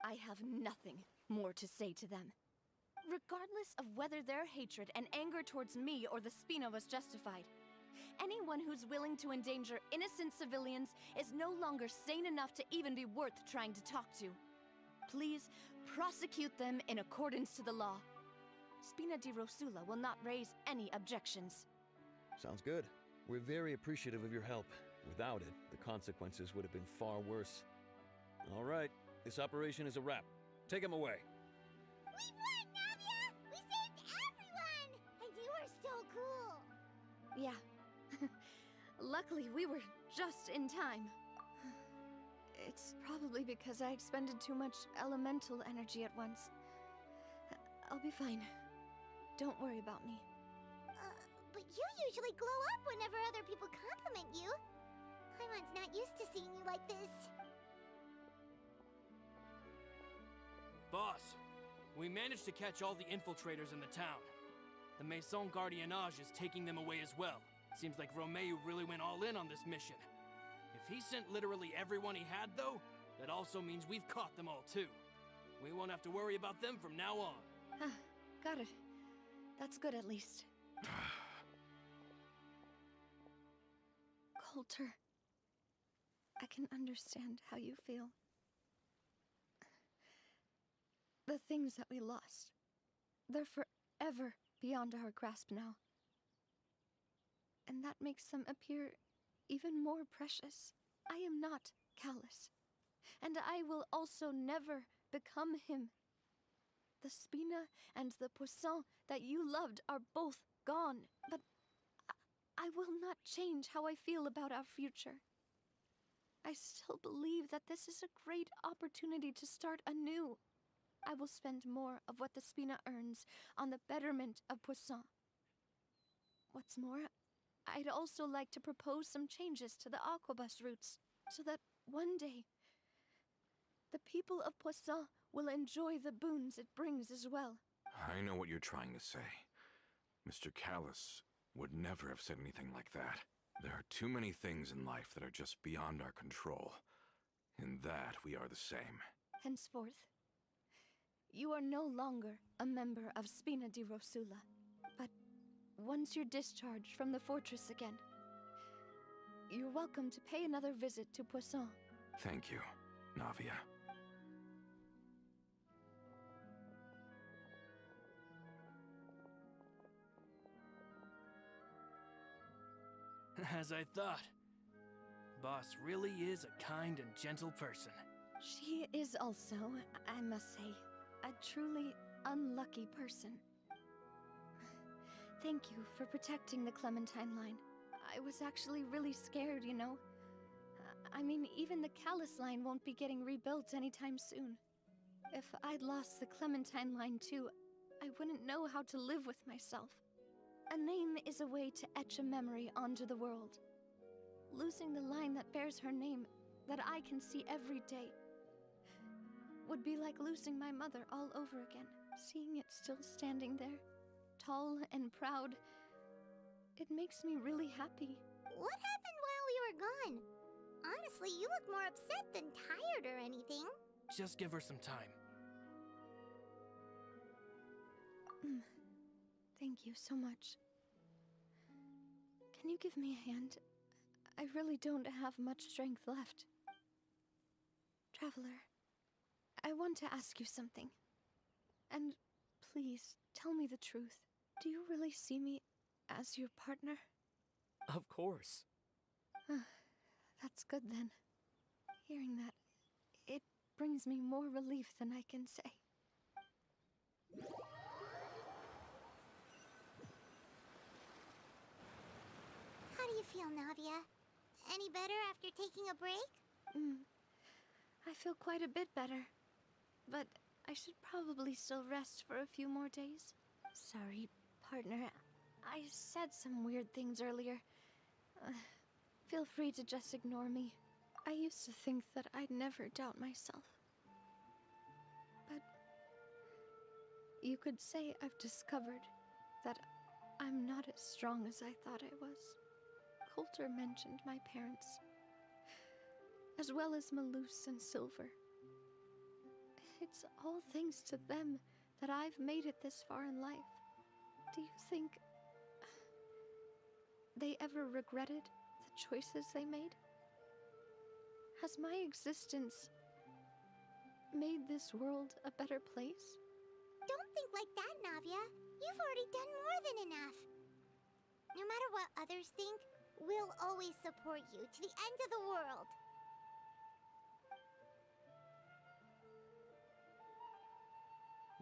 I have nothing more to say to them. Regardless of whether their hatred and anger towards me or the Spina was justified, anyone who's willing to endanger innocent civilians is no longer sane enough to even be worth trying to talk to. Please, prosecute them in accordance to the law. Spina di Rosula will not raise any objections. Sounds good. We're very appreciative of your help. Without it, the consequences would have been far worse. All right, this operation is a wrap. Take him away. We won, Navia! We saved everyone! And you were so cool! Yeah. Luckily, we were just in time. It's probably because I expended too much elemental energy at once. I'll be fine. Don't worry about me. But you usually glow up whenever other people compliment you. Paimon's not used to seeing you like this. Boss, we managed to catch all the infiltrators in the town. The Maison Gardiennage is taking them away as well. Seems like Romeu really went all in on this mission. If he sent literally everyone he had, though, that also means we've caught them all, too. We won't have to worry about them from now on. Got it. That's good, at least. Coulter, I can understand how you feel. The things that we lost, they're forever beyond our grasp now. And that makes them appear even more precious. I am not callous, and I will also never become him. The Spina and the Poisson that you loved are both gone, but I will not change how I feel about our future. I still believe that this is a great opportunity to start anew. I will spend more of what the Spina earns on the betterment of Poisson. What's more, I'd also like to propose some changes to the Aquabus routes, so that one day, the people of Poisson will enjoy the boons it brings as well. I know what you're trying to say. Mr. Callus would never have said anything like that. There are too many things in life that are just beyond our control. In that, we are the same. Henceforth, you are no longer a member of Spina di Rosula, but once you're discharged from the fortress again, you're welcome to pay another visit to Poisson. Thank you, Navia. As I thought. Boss really is a kind and gentle person. She is also, I must say, a truly unlucky person. Thank you for protecting the Clementine line. I was actually really scared, you know. I mean, even the Callus line won't be getting rebuilt anytime soon. If I'd lost the Clementine line too, I wouldn't know how to live with myself. A name is a way to etch a memory onto the world. Losing the line that bears her name, that I can see every day, would be like losing my mother all over again. Seeing it still standing there, tall and proud, it makes me really happy. What happened while we were gone? Honestly, you look more upset than tired or anything. Just give her some time. Thank you so much. Can you give me a hand? I really don't have much strength left. Traveler, I want to ask you something. And please, tell me the truth. Do you really see me as your partner? Of course. That's good then. Hearing that, it brings me more relief than I can say. How do you feel, Navia? Any better after taking a break? I feel quite a bit better. But I should probably still rest for a few more days. Sorry, partner. I said some weird things earlier. Feel free to just ignore me. I used to think that I'd never doubt myself. But you could say I've discovered that I'm not as strong as I thought I was. Coulter mentioned my parents, as well as Maloose and Silver. It's all thanks to them that I've made it this far in life. Do you think they ever regretted the choices they made? Has my existence made this world a better place? Don't think like that, Navia. You've already done more than enough. No matter what others think, we'll always support you to the end of the world.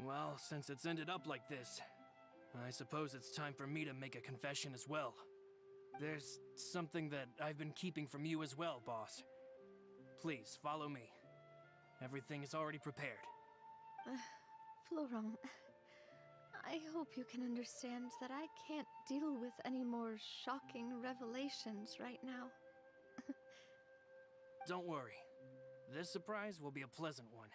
Well, since it's ended up like this, I suppose it's time for me to make a confession as well. There's something that I've been keeping from you as well, boss. Please, follow me. Everything is already prepared. Florent, I hope you can understand that I can't deal with any more shocking revelations right now. Don't worry. This surprise will be a pleasant one.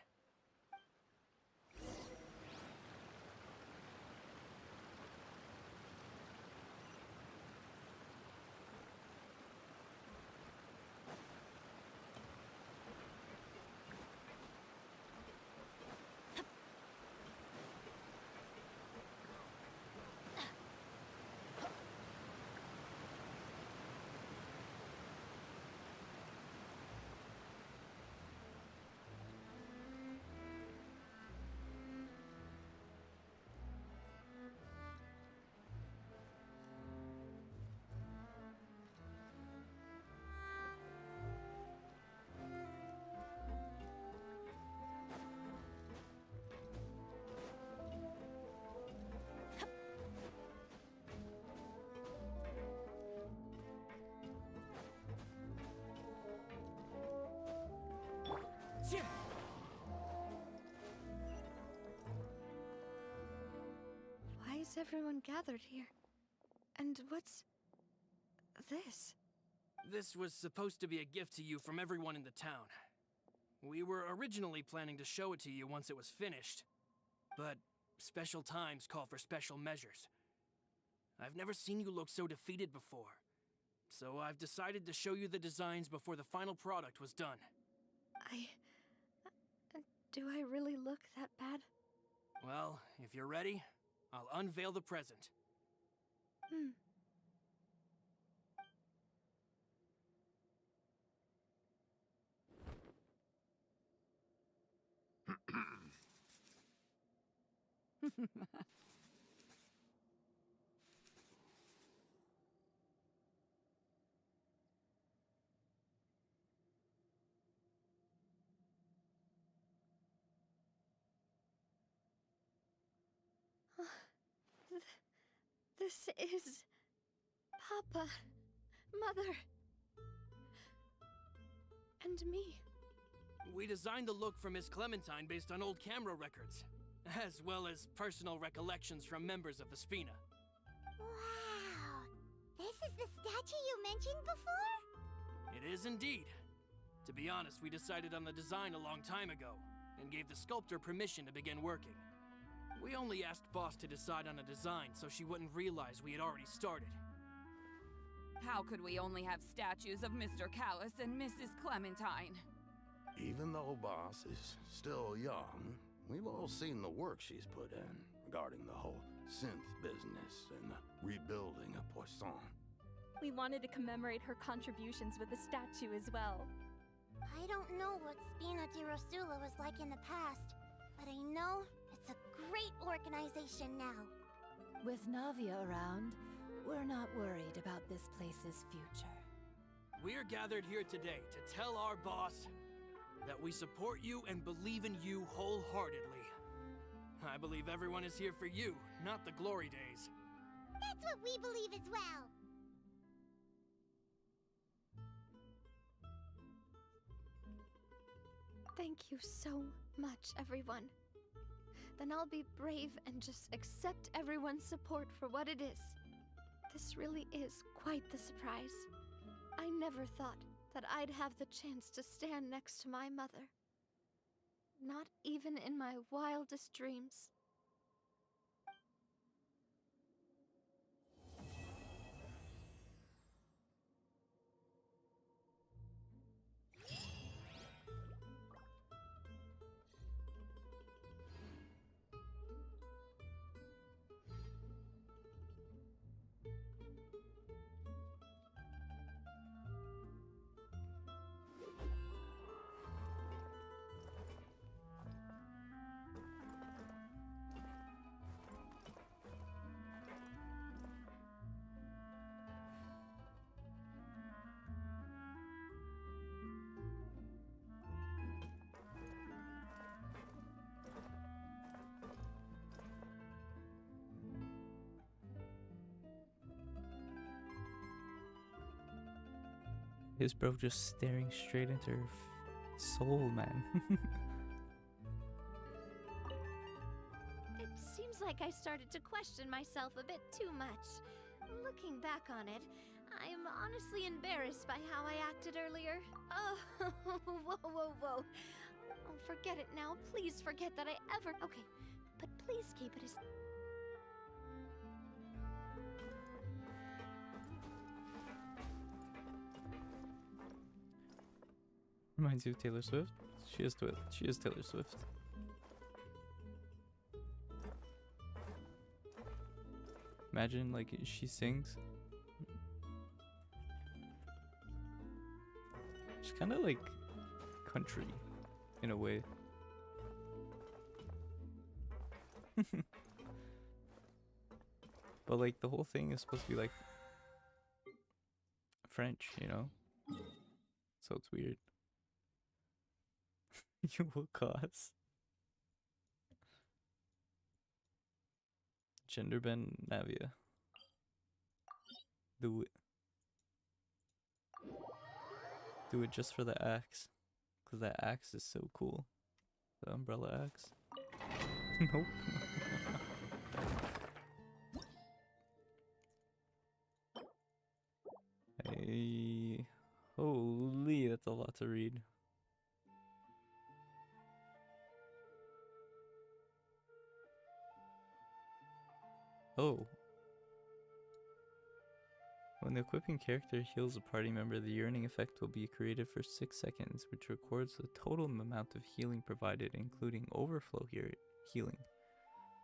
Why is everyone gathered here? And what's this? This was supposed to be a gift to you from everyone in the town. We were originally planning to show it to you once it was finished, but special times call for special measures. I've never seen you look so defeated before, so I've decided to show you the designs before the final product was done. Do I really look that bad? Well, if you're ready, I'll unveil the present. This is... Papa, Mother, and me. We designed the look for Miss Clementine based on old camera records, as well as personal recollections from members of the Spina. Wow! This is the statue you mentioned before? It is indeed. To be honest, we decided on the design a long time ago, and gave the sculptor permission to begin working. We only asked Boss to decide on a design so she wouldn't realize we had already started. How could we only have statues of Mr. Callus and Mrs. Clementine? Even though Boss is still young, we've all seen the work she's put in regarding the whole synth business and the rebuilding of Poisson. We wanted to commemorate her contributions with a statue as well. I don't know what Spina di Rosula was like in the past, but I know it's a great organization now. With Navia around, we're not worried about this place's future. We're gathered here today to tell our boss that we support you and believe in you wholeheartedly. I believe everyone is here for you, not the glory days. That's what we believe as well. Thank you so much, everyone. Then I'll be brave and just accept everyone's support for what it is. This really is quite the surprise. I never thought that I'd have the chance to stand next to my mother. Not even in my wildest dreams. His bro just staring straight into her soul, man. It seems like I started to question myself a bit too much. Looking back on it, I'm honestly embarrassed by how I acted earlier. Oh, whoa. Oh, forget it now. Please forget that I ever... Okay, but please keep it as... Reminds you of Taylor Swift? She is Taylor Swift. Imagine, like, she sings. She's kind of like country in a way. But like the whole thing is supposed to be like French, you know? So it's weird. You will cause. Gender bend Navia. Do it. Do it just for the axe. Because that axe is so cool. The umbrella axe. Nope. Hey. Holy, that's a lot to read. Oh. When the equipping character heals a party member, the yearning effect will be created for 6 seconds, which records the total amount of healing provided, including overflow healing.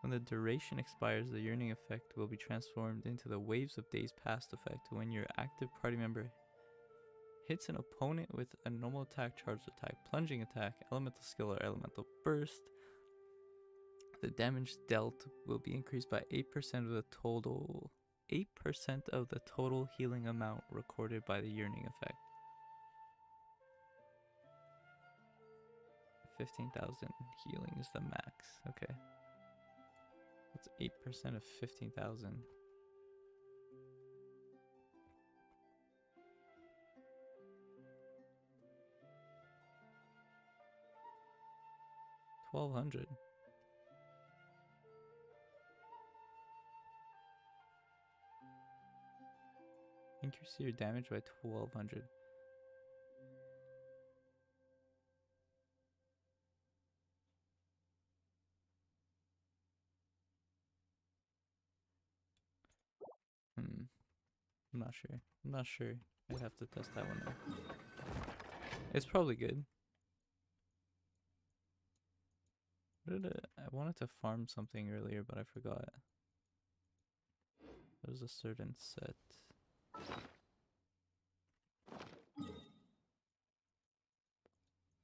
When the duration expires, the yearning effect will be transformed into the Waves of Days Past effect. When your active party member hits an opponent with a normal attack, charged attack, plunging attack, elemental skill, or elemental burst, the damage dealt will be increased by 8% of the total 8% of the total healing amount recorded by the yearning effect. 15,000 healing is the max. Okay. That's 8% of 15,000. $1,200. Increase your damage by 1,200. I'm not sure. I'm not sure. I'd have to test that one out. It's probably good. I wanted to farm something earlier, but I forgot. There's a certain set.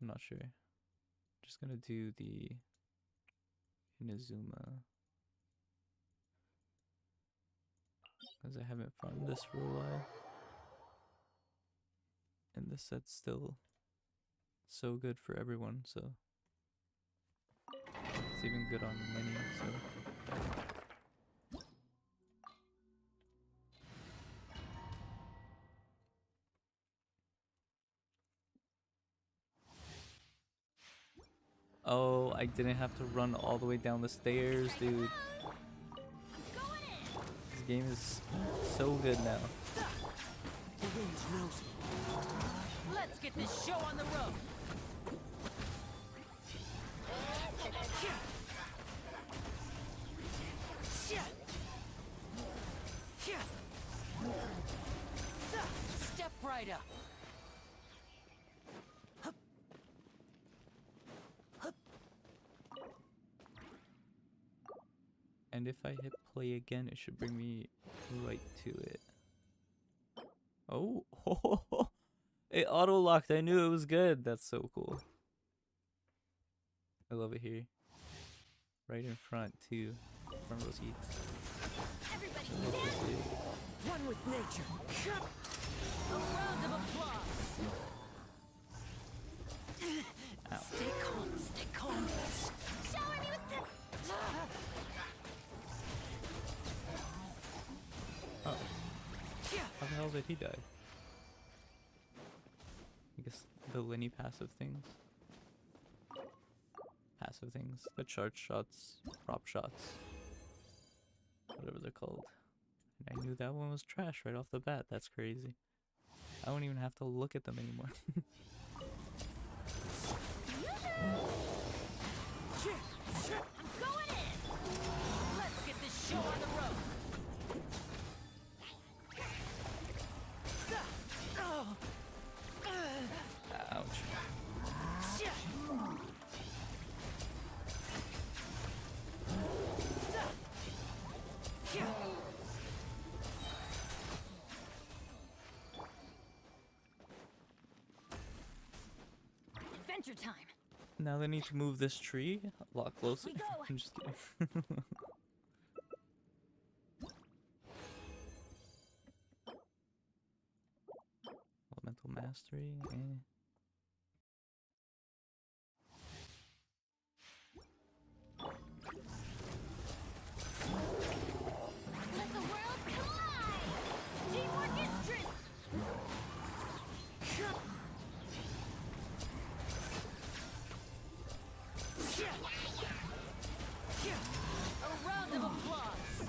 I'm not sure. Just gonna do the Inazuma. Because I haven't farmed this for a while. And this set's still so good for everyone, so. It's even good on mini, so. Oh, I didn't have to run all the way down the stairs, dude. This game is so good now. The wind knows me. Let's get this show on the road. Step right up. And if I hit play again, it should bring me right to it. Oh, it auto-locked. I knew it was good. That's so cool. I love it here. Right in front, too. Front row seats. One with nature. A round of applause. Ow. Stay calm, stay calm. Shower me with the... Oh. How the hell did he die? the Linny passive things. Passive things. The charge shots, prop shots. Whatever they're called. And I knew that one was trash right off the bat. That's crazy. I don't even have to look at them anymore. I'm going in! Let's get this show on the road! Ouch. Adventure time! Now they need to move this tree a lot closer. We go. I'm just kidding. Elemental mastery. Let the world collide! Teamwork is strength! A round of applause!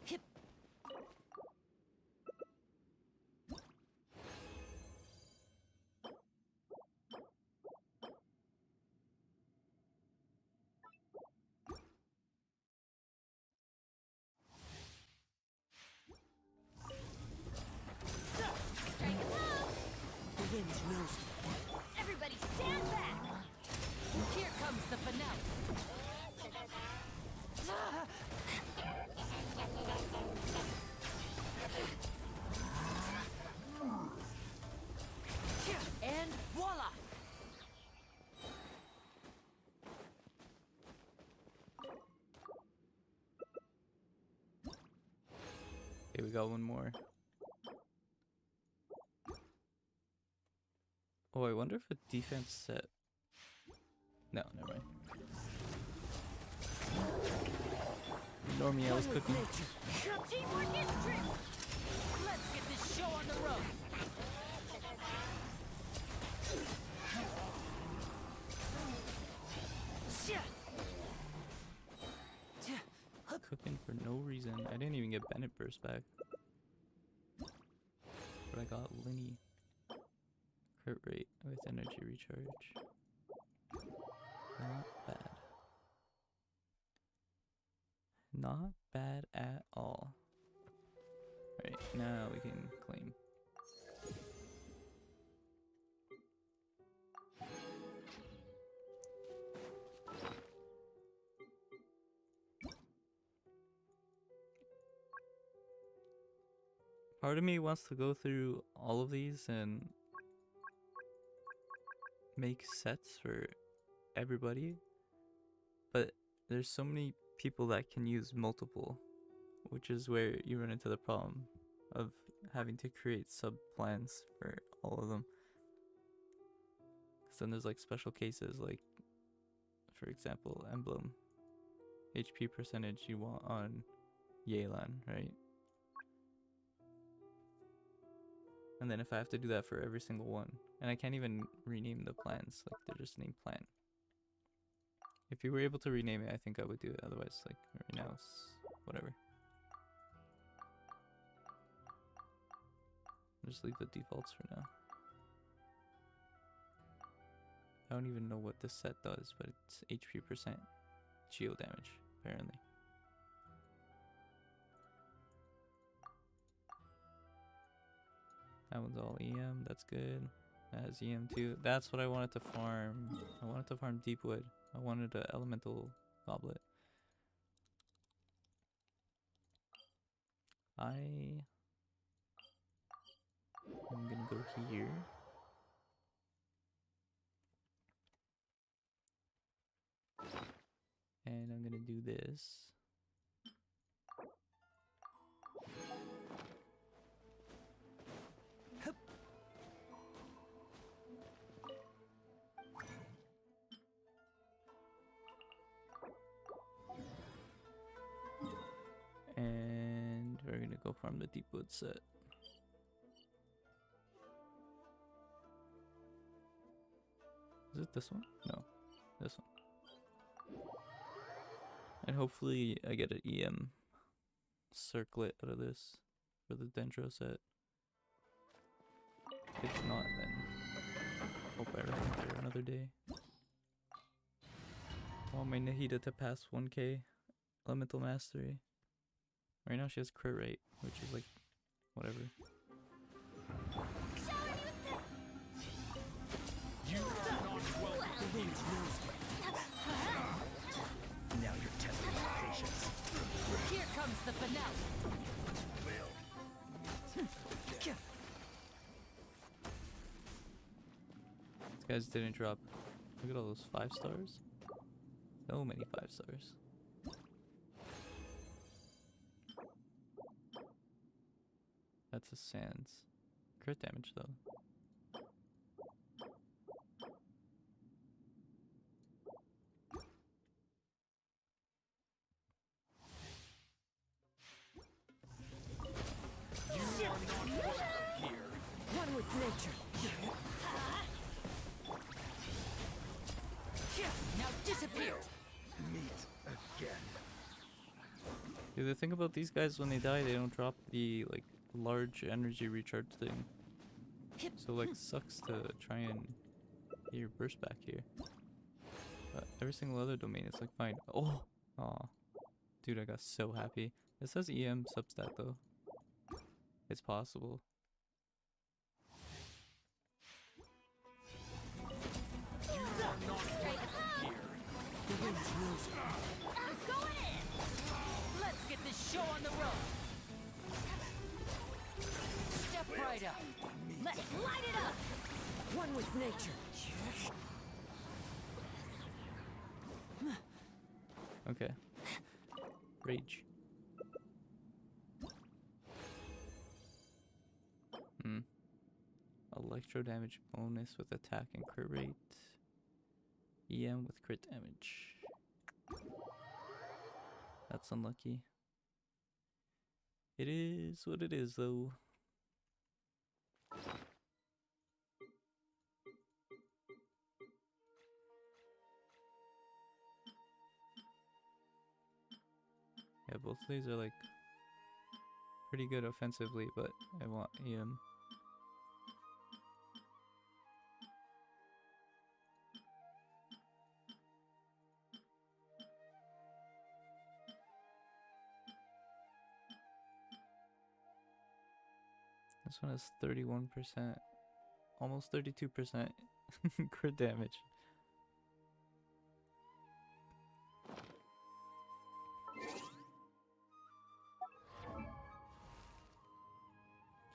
Hip. Strike a pose! The wind knows me. Everybody stand back! Here comes the finale. And voila! Okay, we got one more. Oh, I wonder if a defense set. No, never mind. Normie, I was cooking. Teamwork is strength! Let's get this show on the road. Cooking for no reason. I didn't even get Bennett burst back. But I got Linny. Crit rate with energy recharge. Not bad. Not bad at all. Right, now we can claim. Part of me wants to go through all of these and make sets for everybody, but there's so many people that can use multiple, which is where you run into the problem of having to create sub plans for all of them. Because then there's like special cases, like for example, emblem HP percentage you want on Yelan, right? And then if I have to do that for every single one, and I can't even rename the plans, like they're just named plan. If you were able to rename it, I think I would do it. Otherwise, like right now, it's whatever. I'll just leave the defaults for now. I don't even know what this set does, but it's HP percent geo damage, apparently. That one's all EM, that's good. That has EM too. That's what I wanted to farm. I wanted to farm Deepwood. I wanted an elemental goblet. I'm gonna go here. And I'm gonna do this. And a deep wood set. Is it this one? No, this one. And hopefully I get an EM circlet out of this for the Dendro set. If not, then hope I run for another day. I want my Nahida to pass 1k Elemental Mastery. Right now she has crit rate, which is like, whatever. You are not welcome. The wind knows me. Now you're testing my patience. Here comes the finale. These guys didn't drop. Look at all those 5 stars. So many 5 stars. That's a Sans. Crit damage though. You are not welcome here. One with nature. Now disappear. Meet again. Dude, the thing about these guys, when they die, they don't drop the like large energy recharge thing. So like sucks to try and get your burst back here. But every single other domain is like fine. Oh, aw, dude, I got so happy. It says EM substat though. It's possible. You are not welcome here. The wind knows me. I'm going in! Let's get this show on the road. Step right up. Let's light it up! One with nature. Okay. Rage. Electro damage bonus with attack and crit rate. EM with crit damage. That's unlucky. It is what it is though. Yeah, both of these are like pretty good offensively, but I want EM. This one has 31%, almost 32% crit damage.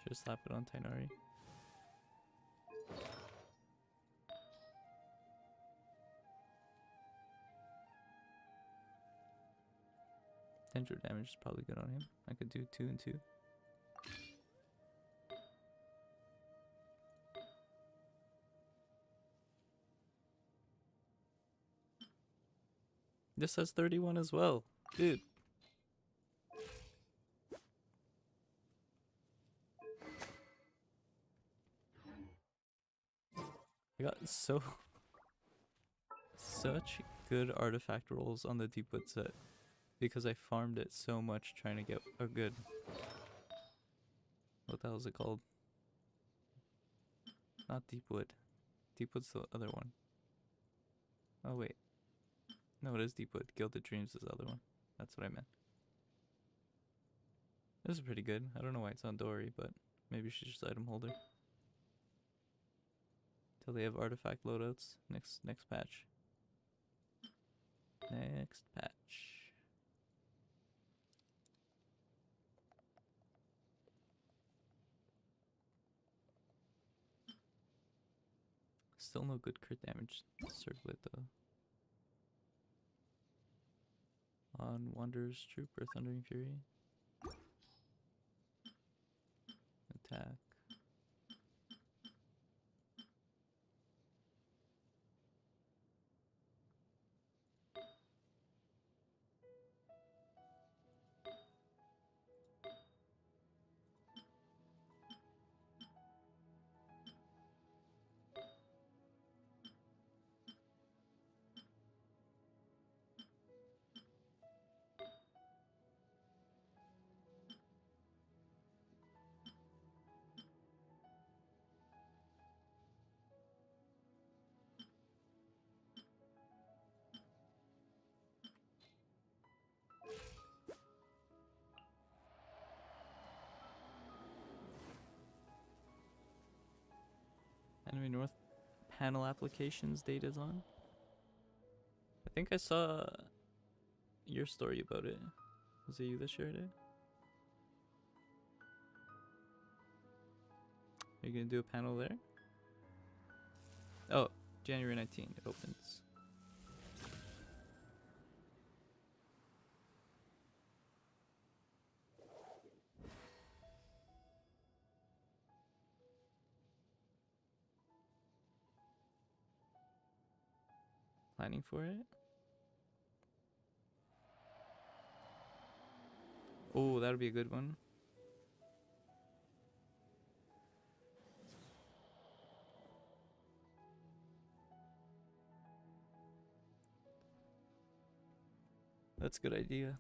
Should slap it on Tainari. Danger damage is probably good on him. I could do 2 and 2. This has 31 as well. Dude. I got such good artifact rolls on the Deepwood set because I farmed it so much trying to get a good, what the hell is it called? Not Deepwood. Deepwood's the other one. Oh wait. No, it is Deepwood. Gilded Dreams is the other one. That's what I meant. This is pretty good. I don't know why it's on Dory, but maybe she's just item holder. Till they have artifact loadouts next patch. Next patch. Still no good crit damage circlet though. On Wanderer's Troop or Thundering Fury. Attack. Anime North panel applications data's on. I think I saw your story about it. Was it you that shared it? Are you gonna do a panel there? Oh, January 19th it opens. Planning for it? Oh, that'll be a good one. That's a good idea.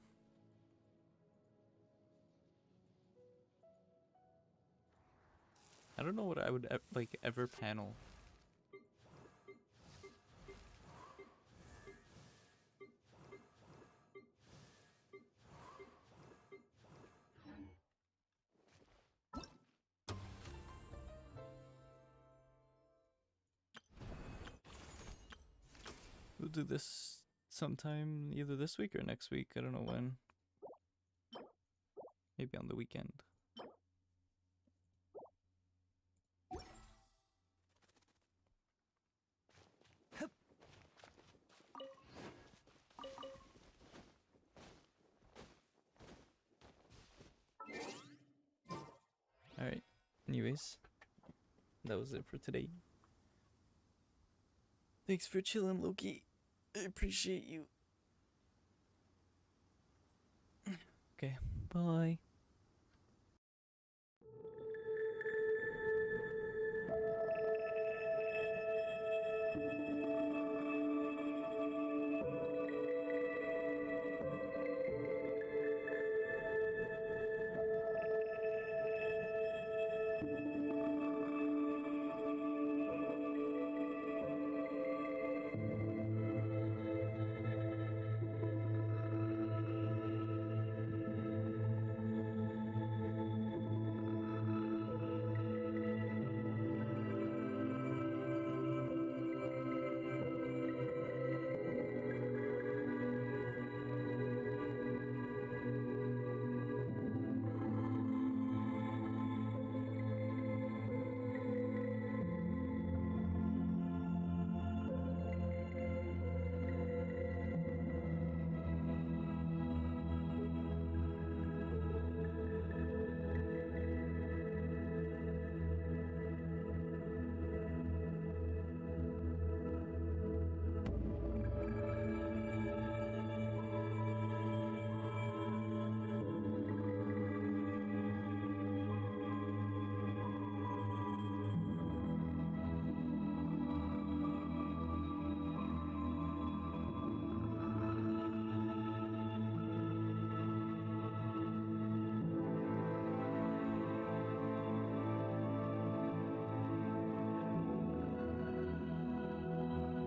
I don't know what I would ever panel. We'll do this sometime either this week or next week. I don't know when. Maybe on the weekend. Alright. Anyways, that was it for today. Thanks for chilling, Loki. I appreciate you. Okay, bye.